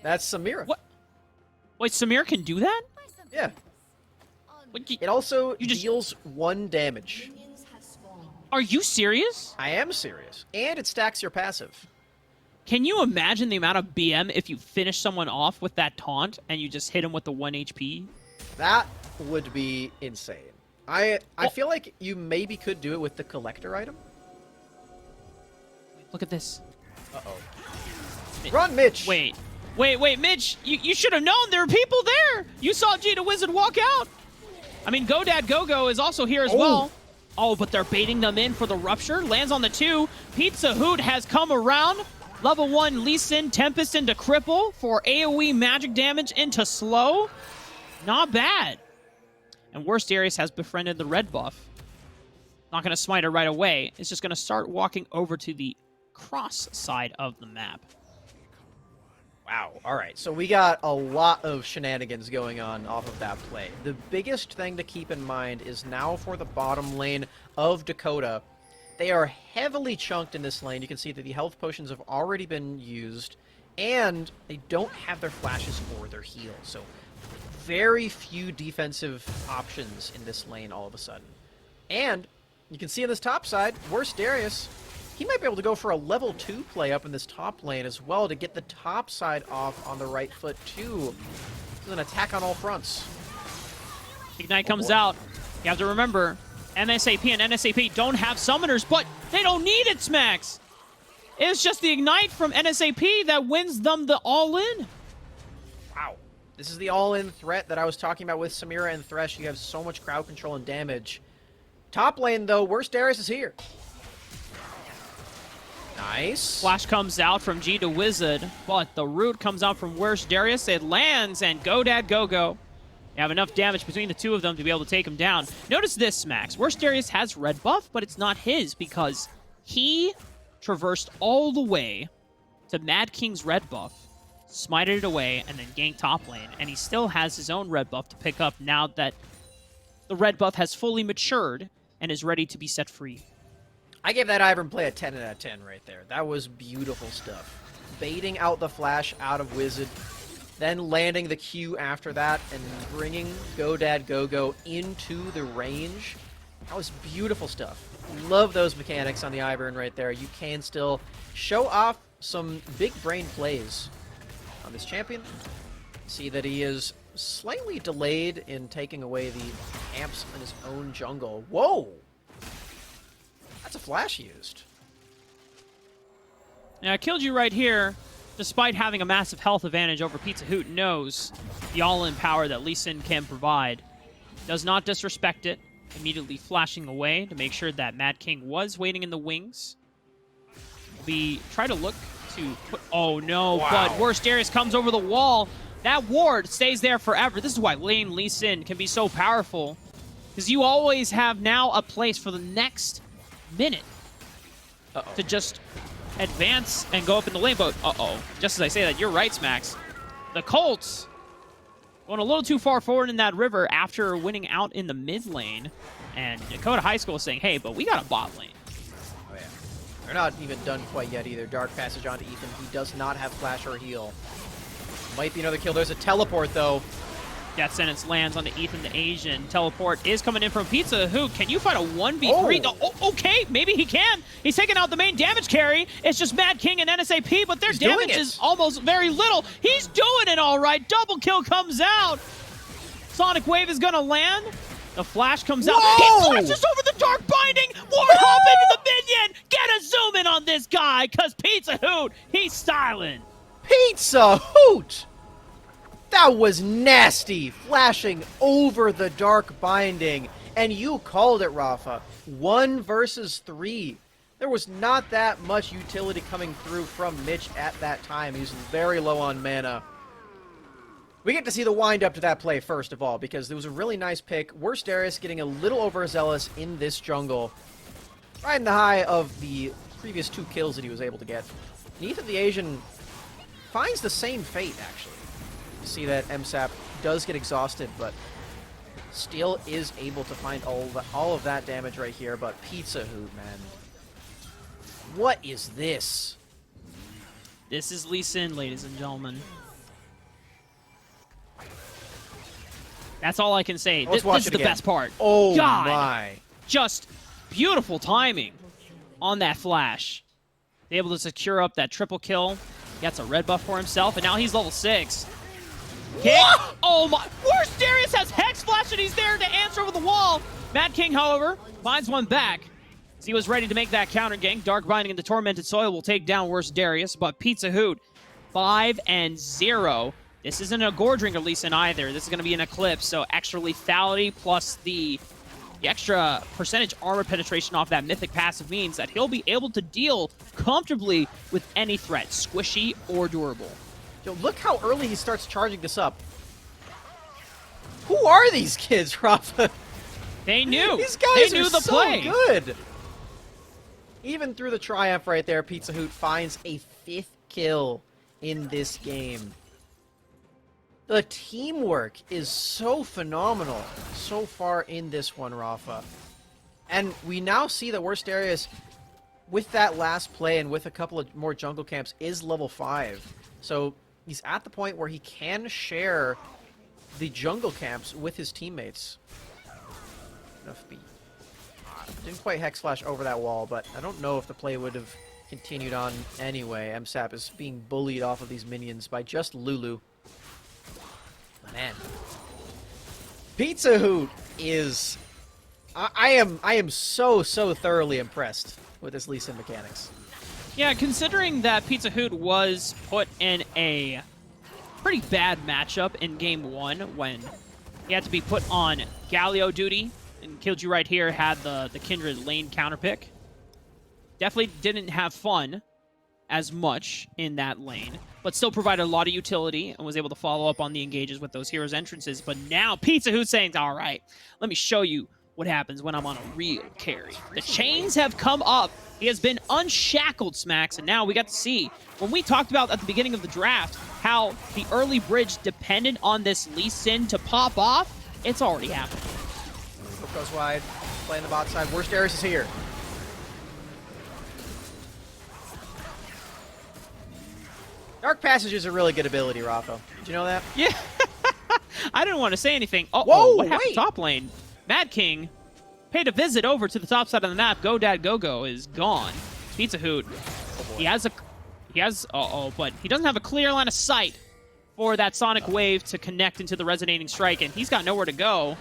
That's Samira.
What? Wait, Samir can do that?
Yeah.
What,
It also deals 1 damage.
Are you serious?
I am serious. And it stacks your passive.
Can you imagine the amount of BM if you finish someone off with that taunt and you just hit him with the 1 HP?
That would be insane. I feel like you maybe could do it with the collector item.
Look at this.
Uh-oh. Run, Mitch!
Wait, Mitch! You should have known there were people there! You saw G the Wizard walk out! I mean, Godad Go-Go is also here as well. Oh, but they're baiting them in for the Rupture. Lands on the 2. Pizza Hoot has come around. Level 1 Lee Sin, Tempest into Cripple for AoE magic damage into slow. Not bad. And Worst Darius has befriended the red buff. Not going to smite her right away. It's just going to start walking over to the cross side of the map.
Wow. All right. So we got a lot of shenanigans going on off of that play. The biggest thing to keep in mind is now for the bottom lane of Dakota. They are heavily chunked in this lane. You can see that the health potions have already been used, and they don't have their flashes or their heals. So very few defensive options in this lane all of a sudden. And you can see on this top side, Worst Darius, he might be able to go for a level 2 play up in this top lane as well to get the top side off on the right foot too. This is an attack on all fronts.
Ignite comes out. You have to remember, NSAP and NSAP don't have summoners, but they don't need it, Smacks. It's just the Ignite from NSAP that wins them the all-in.
Wow. This is the all-in threat that I was talking about with Samira and Thresh. You have so much crowd control and damage. Top lane, though, Worst Darius is here. Nice.
Flash comes out from G to Wizard, but the root comes out from Worst Darius. It lands, and Godad Go-Go You have enough damage between the two of them to be able to take him down. Notice this, Max. Worst Darius has red buff, but it's not his because he traversed all the way to Mad King's red buff, smited it away, and then ganked top lane. And he still has his own red buff to pick up now that the red buff has fully matured and is ready to be set free.
I gave that Ivern play a 10 out of 10 right there. That was beautiful stuff. Baiting out the flash out of Wizard, then landing the Q after that, and bringing GoDad Go-Go into the range. That was beautiful stuff. Love those mechanics on the Ivern right there. You can still show off some big brain plays on this champion. See that he is slightly delayed in taking away the amps in his own jungle. Whoa! That's a flash used.
Now, I killed you right here, despite having a massive health advantage over Pizza Hoot, knows the all-in power that Lee Sin can provide. Does not disrespect it, immediately flashing away to make sure that Mad King was waiting in the wings. We try to look to put... Oh, no,
wow.
But Worst Darius comes over the wall. That ward stays there forever. This is why lane Lee Sin can be so powerful, because you always have now a place for the next minute to just advance and go up in the lane. But, just as I say that, you're right, Smax. The Colts going a little too far forward in that river after winning out in the mid lane. And Dakota High School is saying, hey, but we got a bot lane.
Oh, yeah. They're not even done quite yet either. Dark Passage onto Ethan. He does not have flash or heal. Might be another kill. There's a teleport, though.
Death Sentence lands on the Ethan the Asian. Teleport is coming in from Pizza Hoot. Can you fight a 1v3? Oh, okay, maybe he can. He's taking out the main damage carry. It's just Mad King and NSAP, but their damage is almost very little. He's doing it all right. Double kill comes out. Sonic Wave is going to land. The flash comes out. He flashes over the Dark Binding. Warhop into the minion. Get a zoom in on this guy, because Pizza Hoot, he's styling.
Pizza Hoot! That was nasty, flashing over the Dark Binding. And you called it, Rafa. 1 versus 3. There was not that much utility coming through from Mitch at that time. He was very low on mana. We get to see the wind-up to that play, first of all, because there was a really nice pick. Worst Darius getting a little overzealous in this jungle. Riding the high of the previous 2 kills that he was able to get. Ethan the Asian finds the same fate, actually. You see that MSAP does get exhausted, but still is able to find all of that damage right here. But Pizza Hoot, man. What is this?
This is Lee Sin, ladies and gentlemen. That's all I can say. This is the best part.
Oh,
God,
my.
Just beautiful timing on that flash. Able to secure up that triple kill. Gets a red buff for himself, and now he's level 6. Kick. Oh my. Worst Darius has Hex Flash, and he's there to answer over the wall. Mad King, however, finds one back. As he was ready to make that counter gank. Dark Binding into Tormented Soil will take down Worst Darius, but Pizza Hoot, 5-0. This isn't a Gore Drinker Lee Sin either. This is going to be an Eclipse, so extra lethality plus the extra percentage armor penetration off that mythic passive means that he'll be able to deal comfortably with any threat, squishy or durable.
Yo, look how early he starts charging this up. Who are these kids, Rafa?
They knew.
These guys
knew
are
the
so
play.
good. Even through the triumph right there, Pizza Hoot finds a 5th kill in this game. The teamwork is so phenomenal so far in this one, Rafa. And we now see that Worst Darius, with that last play and with a couple of more jungle camps, is level 5. So he's at the point where he can share the jungle camps with his teammates. Didn't quite Hex Flash over that wall, but I don't know if the play would have continued on anyway. MSAP is being bullied off of these minions by just Lulu. Man, Pizza Hoot is... I am so thoroughly impressed with this Lee Sin mechanics.
Yeah, considering that Pizza Hoot was put in a pretty bad matchup in Game 1 when he had to be put on Galio duty, and Killed You Right Here had the Kindred lane counter pick. Definitely didn't have fun, as much in that lane, but still provided a lot of utility and was able to follow up on the engages with those heroes' entrances. But now Pizza Who's saying, all right, let me show you what happens when I'm on a real carry. The chains have come up. He has been unshackled, Smacks, and now we got to see, when we talked about at the beginning of the draft, how the early bridge depended on this Lee Sin to pop off, it's already happened.
Hook goes wide, playing the bot side. Worst Darius is here. Dark Passage is a really good ability, Rafa. Did you know that?
Yeah. I didn't want to say anything. Uh-oh,
Whoa,
what happened
wait.
top lane? Mad King paid a visit over to the top side of the map. Go is gone. Pizza Hoot. He has, but he doesn't have a clear line of sight for that Sonic Wave to connect into the Resonating Strike, and he's got nowhere to go.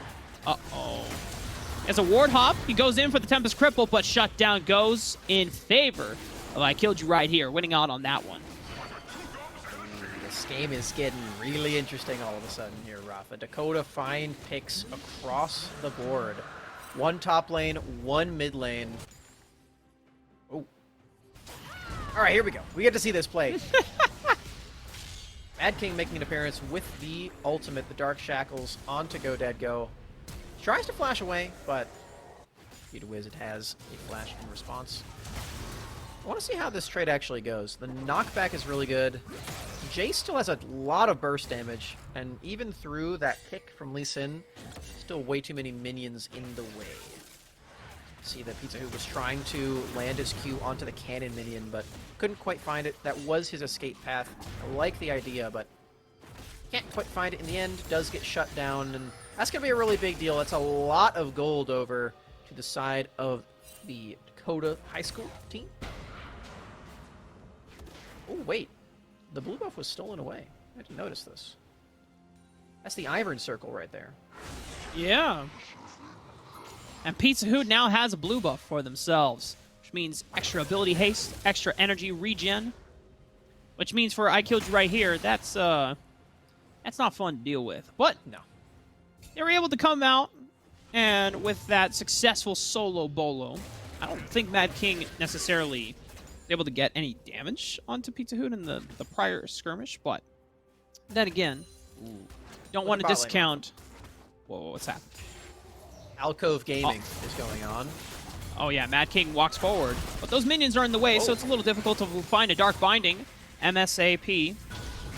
Uh-oh. As a ward hop, he goes in for the Tempest Cripple, but shutdown goes in favor of I Killed You Right Here, winning out on that one.
This game is getting really interesting all of a sudden here, Rafa. Dakota find picks across the board. One top lane, one mid lane. Oh. All right, here we go. We get to see this play. Mad King making an appearance with the ultimate, the Dark Shackles, onto Go. Tries to flash away, but Vita Wizard has a flash in response. I want to see how this trade actually goes. The knockback is really good. Jace still has a lot of burst damage, and even through that kick from Lee Sin, still way too many minions in the way. See that Pizza Who was trying to land his Q onto the cannon minion, but couldn't quite find it. That was his escape path. I like the idea, but can't quite find it in the end. Does get shut down, and that's going to be a really big deal. That's a lot of gold over to the side of the Dakota High School team. Oh, wait. The blue buff was stolen away. I didn't notice this. That's the Iron Circle right there.
Yeah. And Pizza Hoot now has a blue buff for themselves, which means extra ability haste, extra energy regen, which means for I Killed You Right Here, that's not fun to deal with. But
No.
they were able to come out, and with that successful solo bolo, I don't think Mad King necessarily was able to get any damage onto Pizza Hoot in the prior skirmish, but then again, don't want to
bot lane,
discount... Whoa, what's happening?
Alcove Gaming is going on.
Oh yeah, Mad King walks forward, but those minions are in the way, so it's a little difficult to find a Dark Binding. MSAP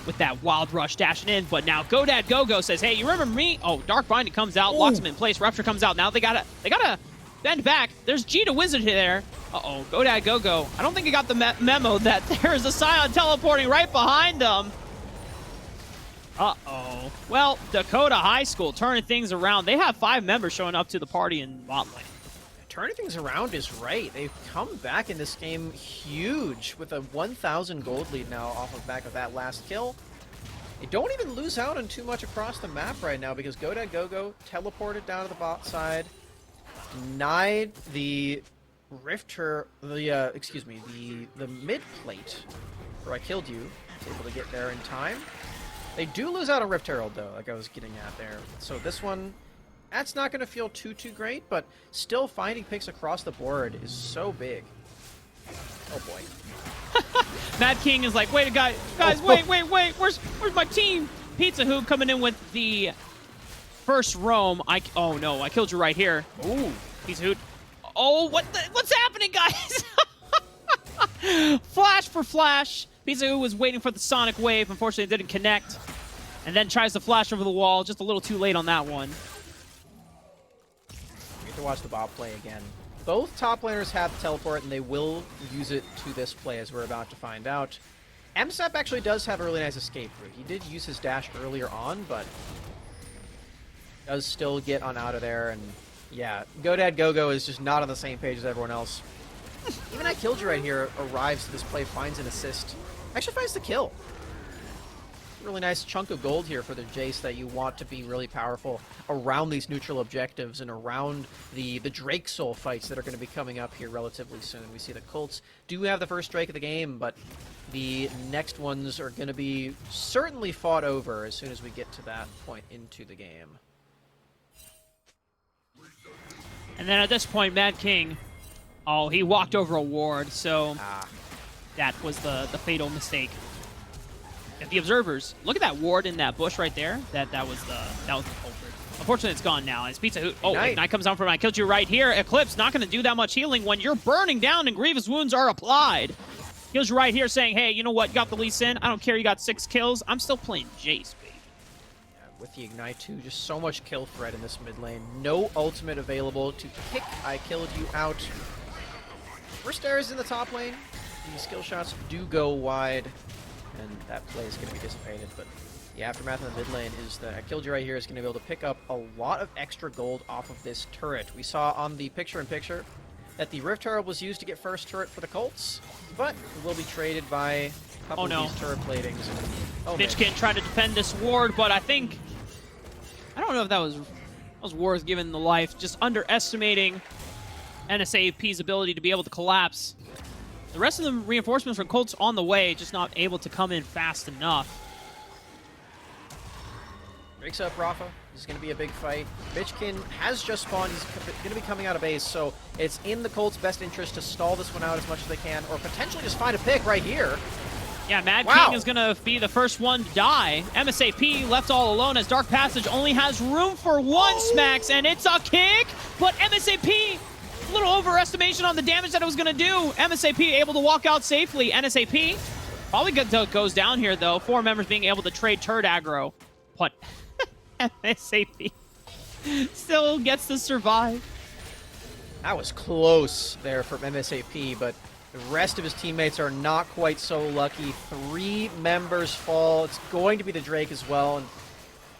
with that Wild Rush dashing in, but now Go says, hey, you remember me? Oh, Dark Binding comes out, locks him in place, Rupture comes out. Now they gotta bend back. There's Gita Wizard there. Uh-oh, Go. I don't think he got the memo that there's a Scion teleporting right behind them. Uh-oh. Well, Dakota High School turning things around. They have 5 members showing up to the party in bot lane.
Turning things around is right. They've come back in this game huge with a 1,000 gold lead now off of back of that last kill. They don't even lose out on too much across the map right now because Go teleported down to the bot side, denied the the mid plate where I killed you. Was able to get there in time. They do lose out on Rift Herald though, like I was getting at there. So this one, that's not going to feel too great, but still finding picks across the board is so big. Oh boy.
Mad King is like, wait, guys, wait, where's my team? Pizza Hoot coming in with the first roam. Oh no, I killed you right here. Ooh, Pizza Hoot. Oh, what's happening, guys? Flash for flash. Pizza Hoot was waiting for the Sonic Wave. Unfortunately, it didn't connect. And then tries to flash over the wall. Just a little too late on that one.
You get to watch the bot play again. Both top laners have teleport, and they will use it to this play, as we're about to find out. MSAP actually does have a really nice escape route. He did use his dash earlier on, but does still get on out of there. And yeah, Go is just not on the same page as everyone else. Even I Killed You Right Here arrives to this play, finds an assist. Actually finds the kill. Really nice chunk of gold here for the Jace that you want to be really powerful around these neutral objectives and around the Drake Soul fights that are going to be coming up here relatively soon. We see the Colts do have the first Drake of the game, but the next ones are going to be certainly fought over as soon as we get to that point into the game.
And then at this point, Mad King, oh, he walked over a ward, so that was the fatal mistake. And the observers, look at that ward in that bush right there. That was the culprit. Unfortunately, it's gone now. As Pizza Hoot, Ignite comes down from I killed you right here. Eclipse not going to do that much healing when you're burning down and grievous wounds are applied. Kills you right here, saying, "Hey, you know what? You got the Lee Sin. I don't care. You got 6 kills. I'm still playing Jace, baby."
Yeah, with the Ignite too, just so much kill threat in this mid lane. No ultimate available to pick. I killed you out. Restairs in the top lane. These skill shots do go wide, and that play is going to be dissipated, but. The aftermath in the mid lane is that I killed you right here is going to be able to pick up a lot of extra gold off of this turret. We saw on the picture-in-picture that the Rift Herald was used to get first turret for the Colts, but it will be traded by a couple of these turret platings.
Mitchkin trying to defend this ward, but I don't know if that was worth giving the life. Just underestimating NSAP's ability to be able to collapse. The rest of the reinforcements from Colts on the way, just not able to come in fast enough.
Breaks up Rafa. This is going to be a big fight. Mitchkin has just spawned. He's going to be coming out of base, so it's in the Colts' best interest to stall this one out as much as they can, or potentially just find a pick right here.
Yeah, Mad King is going to be the first one to die. MSAP left all alone as Dark Passage only has room for 1 smacks, and it's a kick, but MSAP, a little overestimation on the damage that it was going to do. MSAP able to walk out safely. NSAP probably goes down here, though. 4 members being able to trade turret aggro. But MSAP still gets to survive.
That was close there from MSAP, but the rest of his teammates are not quite so lucky. 3 members fall. It's going to be the Drake as well. And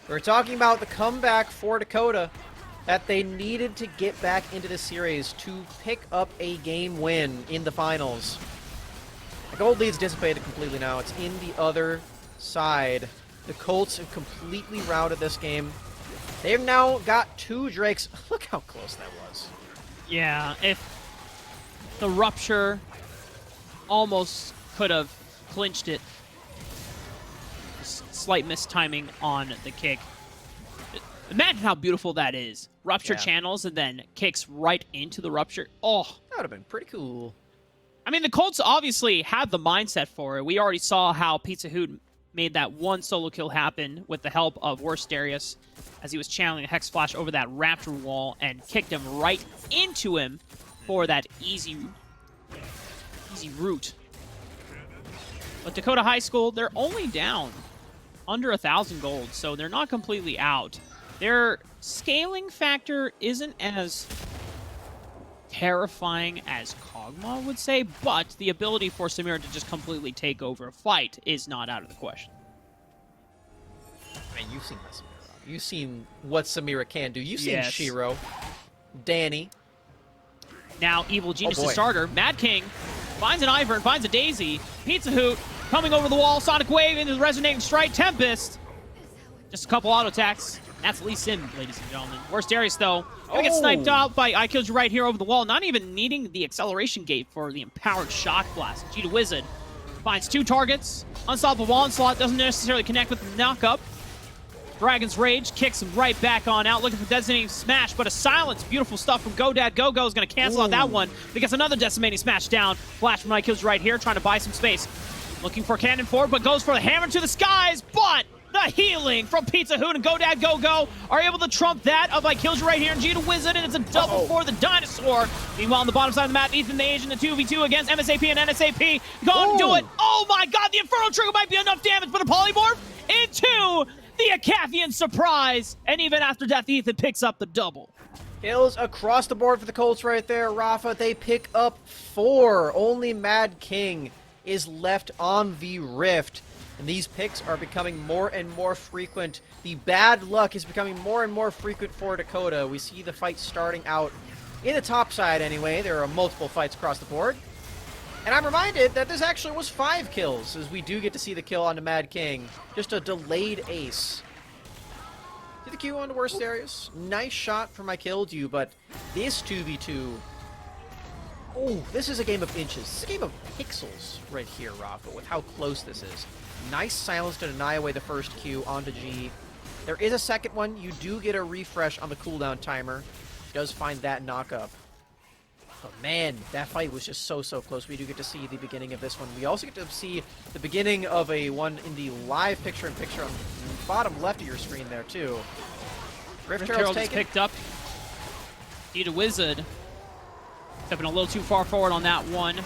we're talking about the comeback for Dakota that they needed to get back into the series to pick up a game win in the finals. The gold lead's dissipated completely now. It's in the other side. The Colts have completely routed this game. They've now got 2 Drakes. Look how close that was.
Yeah, if the Rupture almost could have clinched it. Slight mistiming on the kick. Imagine how beautiful that is. Rupture channels and then kicks right into the Rupture. Oh.
That would have been pretty cool.
I mean, the Colts obviously have the mindset for it. We already saw how Pizza Hoot made that 1 solo kill happen with the help of Worst Darius as he was channeling a Hex Flash over that Raptor wall and kicked him right into him for that easy route. But Dakota High School, they're only down under 1,000 gold, so they're not completely out. Their scaling factor isn't as terrifying as Kog'Maw would say, but the ability for Samira to just completely take over a fight is not out of the question.
I mean, you've seen that Samira. You've seen what Samira can do. You've seen
Yes.
Shiro, Danny.
Now, Evil Genius
boy.
the starter. Mad King finds an Ivern, finds a Daisy. Pizza Hoot coming over the wall. Sonic Wave into the Resonating Strike. Tempest. Just a couple auto attacks. That's Lee Sin, ladies and gentlemen. Worst Darius, though, gonna get sniped out by I Killed You right here over the wall. Not even needing the acceleration gate for the empowered shock blast. Cheetah Wizard finds 2 targets. Unstoppable Onslaught doesn't necessarily connect with the knockup. Dragon's Rage kicks him right back on out, looking for Designating Smash, but a silence. Beautiful stuff from GoDad. Go-Go is going to cancel out that one. Because another Decimating Smash down. Flash from I Kills You right here, trying to buy some space. Looking for Cannon forward, but goes for the hammer to the skies, but the healing from Pizza Hoot and GoDad Go-Go are able to trump that of I Killed You right here and Cheetah Wizard, and it's a double for the Dinosaur. Meanwhile, on the bottom side of the map, Ethan the Asian, the 2v2 against MSAP and NSAP. Gonna do it. Oh my god, the Infernal Trigger might be enough damage, but a Polymorph into the Acathian surprise. And even after death, Ethan picks up the double.
Kills across the board for the Colts right there, Rafa. They pick up 4. Only Mad King is left on the Rift. And these picks are becoming more and more frequent. The bad luck is becoming more and more frequent for Dakota. We see the fight starting out in the top side anyway. There are multiple fights across the board. And I'm reminded that this actually was 5 kills, as we do get to see the kill onto Mad King. Just a delayed ace. See the Q onto Worst Darius. Nice shot from I Killed You, but this 2v2... Oh, this is a game of inches. This is a game of pixels right here, Rafa, with how close this is. Nice silence to deny away the first Q onto G. There is a second one. You do get a refresh on the cooldown timer. Does find that knock up. But man, that fight was just so close. We do get to see the beginning of this one. We also get to see the beginning of a one in the live picture-in-picture on the bottom left of your screen there, too. Rift Herald's
is
taken.
picked up. Cheetah Wizard stepping a little too far forward on that one.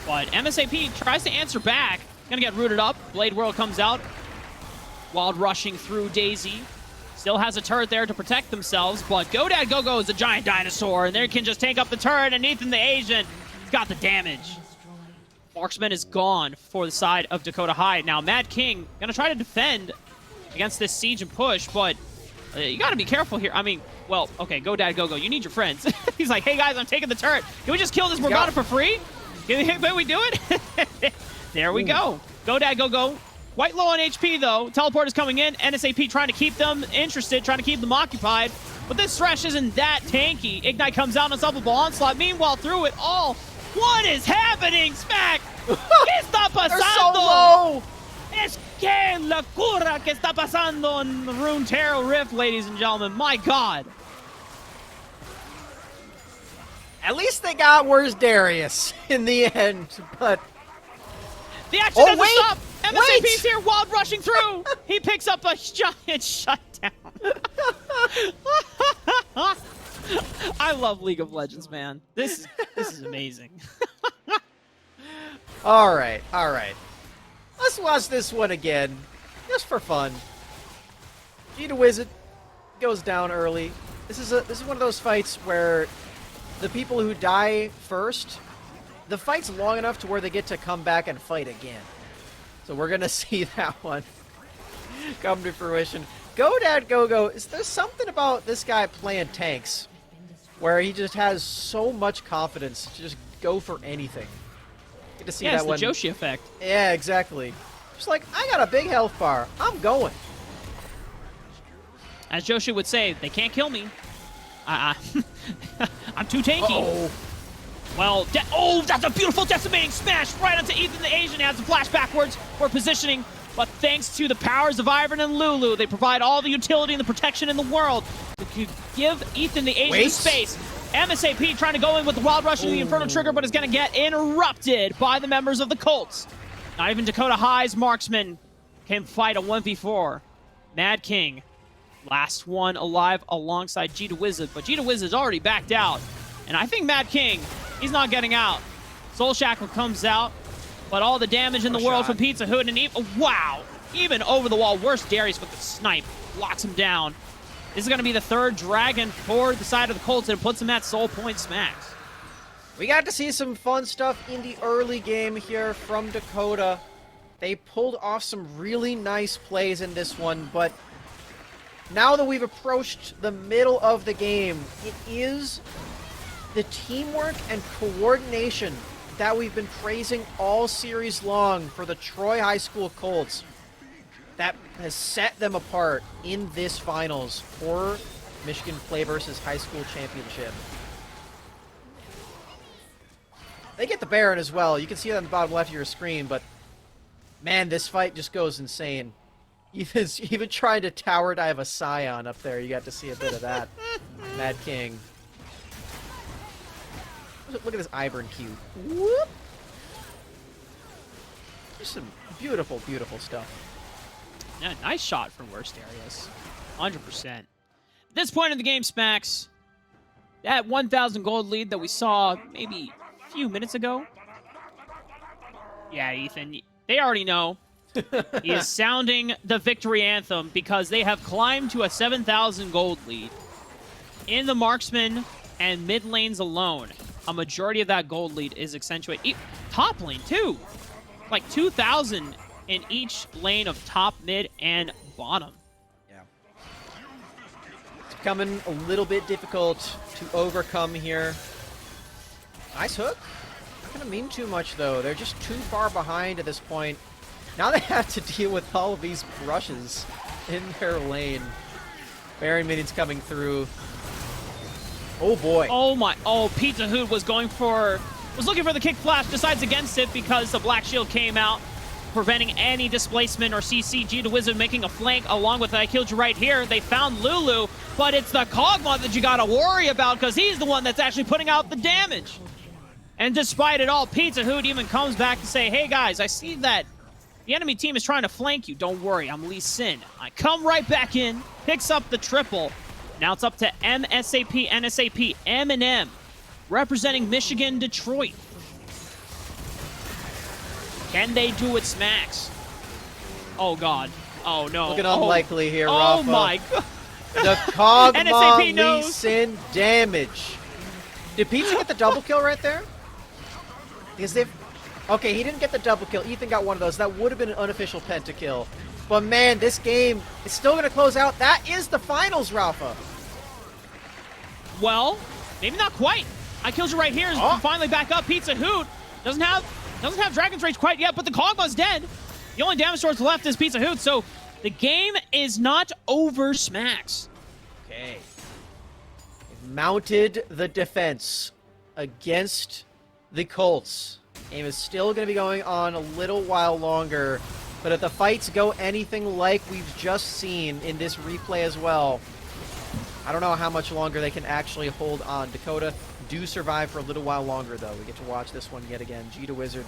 But MSAP tries to answer back. Gonna get rooted up. Blade World comes out. Wild rushing through Daisy. Still has a turret there to protect themselves, but GoDad Go-Go is a giant dinosaur, and they can just take up the turret, and Ethan the Asian has got the damage. Marksman is gone for the side of Dakota High. Now, Mad King gonna try to defend against this siege and push, but you gotta be careful here. I mean, well, okay, GoDad Go-Go, you need your friends. He's like, hey guys, I'm taking the turret. Can we just kill this Morgana for free? Can we do it? There we go. GoDad Go-Go. Quite low on HP, though. Teleport is coming in. NSAP trying to keep them interested, trying to keep them occupied. But this Thresh isn't that tanky. Ignite comes out, unstoppable onslaught. Meanwhile, through it all, what is happening, Smack? ¿Qué está pasando?
They're so low!
Es que locura que está pasando in the Rune Tarot Rift, ladies and gentlemen. My God.
At least they got Where's Darius in the end, but...
The action doesn't
wait!
stop. MSAP's
Wait!
here, Wild rushing through. He picks up a giant shutdown. I love League of Legends, man. This is amazing.
All right. Let's watch this one again, just for fun. Cheetah Wizard goes down early. This is one of those fights where the people who die first, the fight's long enough to where they get to come back and fight again. So we're gonna see that one come to fruition. GoDad Go-Go, is there something about this guy playing tanks where he just has so much confidence to just go for anything? Get to see that
it's
one.
the Joshi effect.
Yeah, exactly. Just like, I got a big health bar. I'm going.
As Joshi would say, they can't kill me. I'm too tanky.
Uh-oh.
Well, that's a beautiful decimating smash right onto Ethan the Asian. He has the flash backwards for positioning. But thanks to the powers of Ivan and Lulu, they provide all the utility and the protection in the world to give Ethan the Asian space. MSAP trying to go in with the Wild Rush and the Inferno Trigger, but is going to get interrupted by the members of the Colts. Not even Dakota High's marksman can fight a 1v4. Mad King, last one alive alongside Cheetah Wizard, but Cheetah Wizard's already backed out. And I think Mad King, he's not getting out. Soul Shackle comes out, but all the damage in the world from Pizza Hut, and wow, even over the wall. Worse, Darius with the snipe locks him down. This is going to be the third dragon for the side of the Colts, and it puts him at soul point smacks.
We got to see some fun stuff in the early game here from Dakota. They pulled off some really nice plays in this one, but now that we've approached the middle of the game, it is the teamwork and coordination that we've been praising all series long for the Troy High School Colts that has set them apart in this finals for Michigan PlayVS High School Championship. They get the Baron as well. You can see that on the bottom left of your screen, but man, this fight just goes insane. Even trying to tower dive a Scion up there, you got to see a bit of that. Mad King. Look at this Ivern Q. Whoop! Just some beautiful, beautiful stuff.
Yeah, nice shot from Worst Darius. 100%. At this point in the game, Smacks, that 1,000 gold lead that we saw maybe a few minutes ago. Yeah, Ethan, they already know. He is sounding the victory anthem because they have climbed to a 7,000 gold lead. In the marksman and mid lanes alone, a majority of that gold lead is accentuated. Top lane, too. Like 2,000 in each lane of top, mid, and bottom.
Yeah. It's becoming a little bit difficult to overcome here. Nice hook. Not going to mean too much, though. They're just too far behind at this point. Now they have to deal with all of these brushes in their lane. Baron minions coming through. Oh boy.
Oh my, Pizza Hut was looking for the kick flash, decides against it because the Black Shield came out. preventing any displacement or CCG. The Wizard making a flank along with I Killed You Right Here. They found Lulu, but it's the Kog'Maw that you gotta worry about because he's the one that's actually putting out the damage. And despite it all, Pizza Hoot even comes back to say, hey guys, I see that the enemy team is trying to flank you. Don't worry, I'm Lee Sin. I come right back in, picks up the triple. Now it's up to MSAP, NSAP, M&M, representing Michigan, Detroit. Can they do it, Smacks? Oh, God. Oh, no.
Looking unlikely here,
Oh,
Rafa.
my God.
The Kog'Maw
NSAP
Lee
knows.
Sin damage. Did Pizza get the double kill right there? Because if... Okay, he didn't get the double kill. Ethan got one of those. That would have been an unofficial pentakill. But, man, this game is still going to close out. That is the finals, Rafa.
Well, maybe not quite. I Killed You Right Here is finally back up. Pizza Hoot doesn't have Dragon's Rage quite yet, but the Kog'Maw's dead. The only damage source left is Pizza Hoot, so the game is not over, Smacks.
Okay. They've mounted the defense against the Colts. Game is still going to be going on a little while longer, but if the fights go anything like we've just seen in this replay as well, I don't know how much longer they can actually hold on. Dakota do survive for a little while longer, though. We get to watch this one yet again. G to Wizard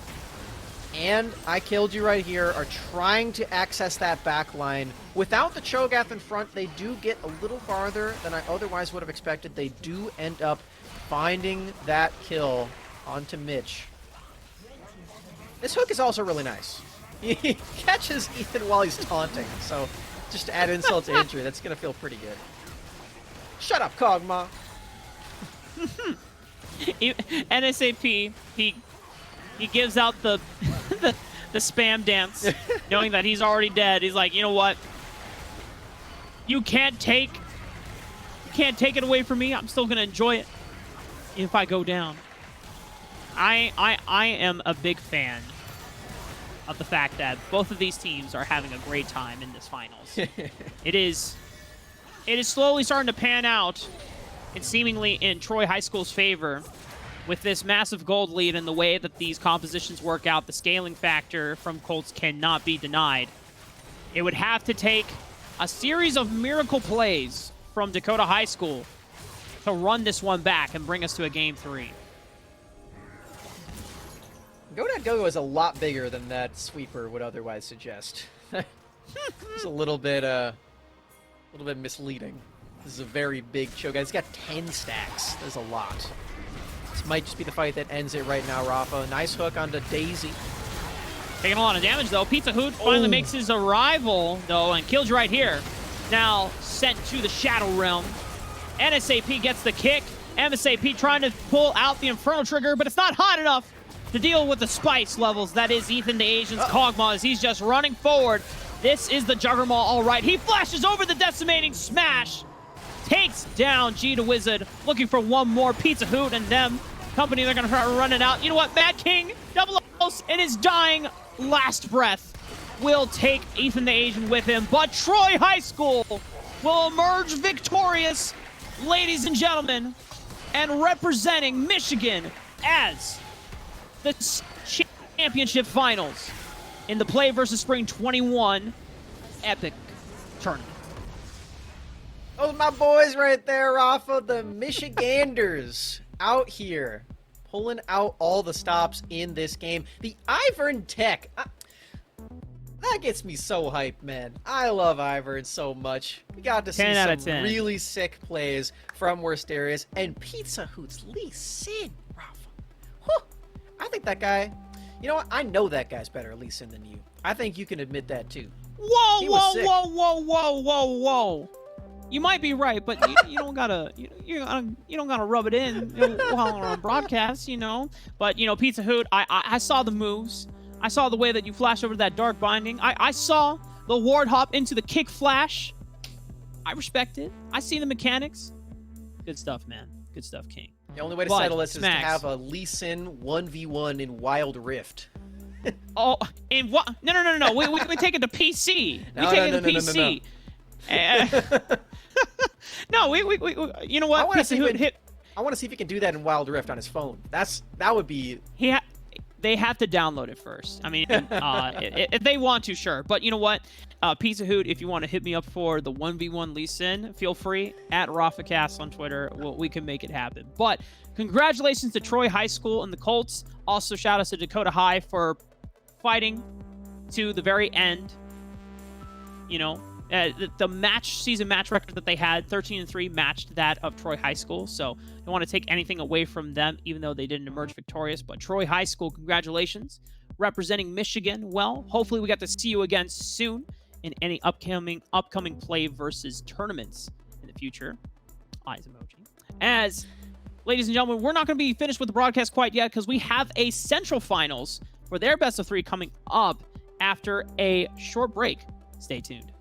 and I Killed You Right Here are trying to access that back line. Without the Cho'Gath in front, they do get a little farther than I otherwise would have expected. They do end up finding that kill onto Mitch. This hook is also really nice. He catches Ethan while he's taunting, so just to add insult to injury, that's going to feel pretty good. Shut up, Kog'Maw.
NSAP, he gives out the the spam dance, knowing that he's already dead. He's like, you know what? You can't take it away from me. I'm still gonna enjoy it if I go down. I am a big fan of the fact that both of these teams are having a great time in this finals. It is slowly starting to pan out. It's seemingly in Troy High School's favor with this massive gold lead and the way that these compositions work out. The scaling factor from Colts cannot be denied. It would have to take a series of miracle plays from Dakota High School to run this one back and bring us to a Game 3.
Go is a lot bigger than that sweeper would otherwise suggest. It's a little bit misleading. This is a very big Cho'Gath. He's got 10 stacks. That's a lot. This might just be the fight that ends it right now, Rafa. Nice hook onto Daisy.
Taking a lot of damage, though. Pizza Hoot finally makes his arrival, though, and Killed You Right Here. Now sent to the Shadow Realm. NSAP gets the kick. MSAP trying to pull out the Inferno Trigger, but it's not hot enough to deal with the spice levels. That is Ethan the Asian's Kog'Maw as he's just running forward. This is the Juggermaw, all right. He flashes over the decimating smash. Takes down G to Wizard, looking for one more. Pizza Hoot and them company, they're going to run it out. You know what? Mad King, double O's in his dying last breath, will take Ethan the Asian with him, but Troy High School will emerge victorious, ladies and gentlemen, and representing Michigan as the championship finals in the Play vs. Spring 21 Epic Tournament.
Those are my boys right there, Rafa. The Michiganders out here pulling out all the stops in this game. The Ivern Tech. That gets me so hyped, man. I love Ivern so much. We got to see some really sick plays from worst areas. And Pizza Hoot's Lee Sin, Rafa. Whew. I think that guy... You know what? I know that guy's better at Lee Sin than you. I think you can admit that, too.
Whoa. You might be right, but you don't gotta you don't gotta rub it in while on broadcast, you know. But you know, Pizza Hoot, I saw the moves. I saw the way that you flashed over that dark binding. I saw the ward hop into the kick flash. I respect it. I see the mechanics. Good stuff, man. Good stuff, King.
The only way to settle this is to have a Lee Sin 1v1 in Wild Rift.
Oh, in what? No. We take it to PC. We take it to PC. No, we you know what?
I want to see if he can do that in Wild Rift on his phone. That would be
they have to download it first. I mean, if they want to, sure. But you know what? Pizza Hoot, if you want to hit me up for the 1v1 Lee Sin, feel free at RafaCast on Twitter. We can make it happen. But congratulations to Troy High School and the Colts. Also, shout out to Dakota High for fighting to the very end. You know, the season match record that they had, 13-3, matched that of Troy High School. So don't want to take anything away from them, even though they didn't emerge victorious. But Troy High School, congratulations, representing Michigan well. Hopefully we got to see you again soon in any upcoming play versus tournaments in the future. Eyes emoji. As, ladies and gentlemen, we're not going to be finished with the broadcast quite yet because we have a Central Finals for their best of 3 coming up after a short break. Stay tuned.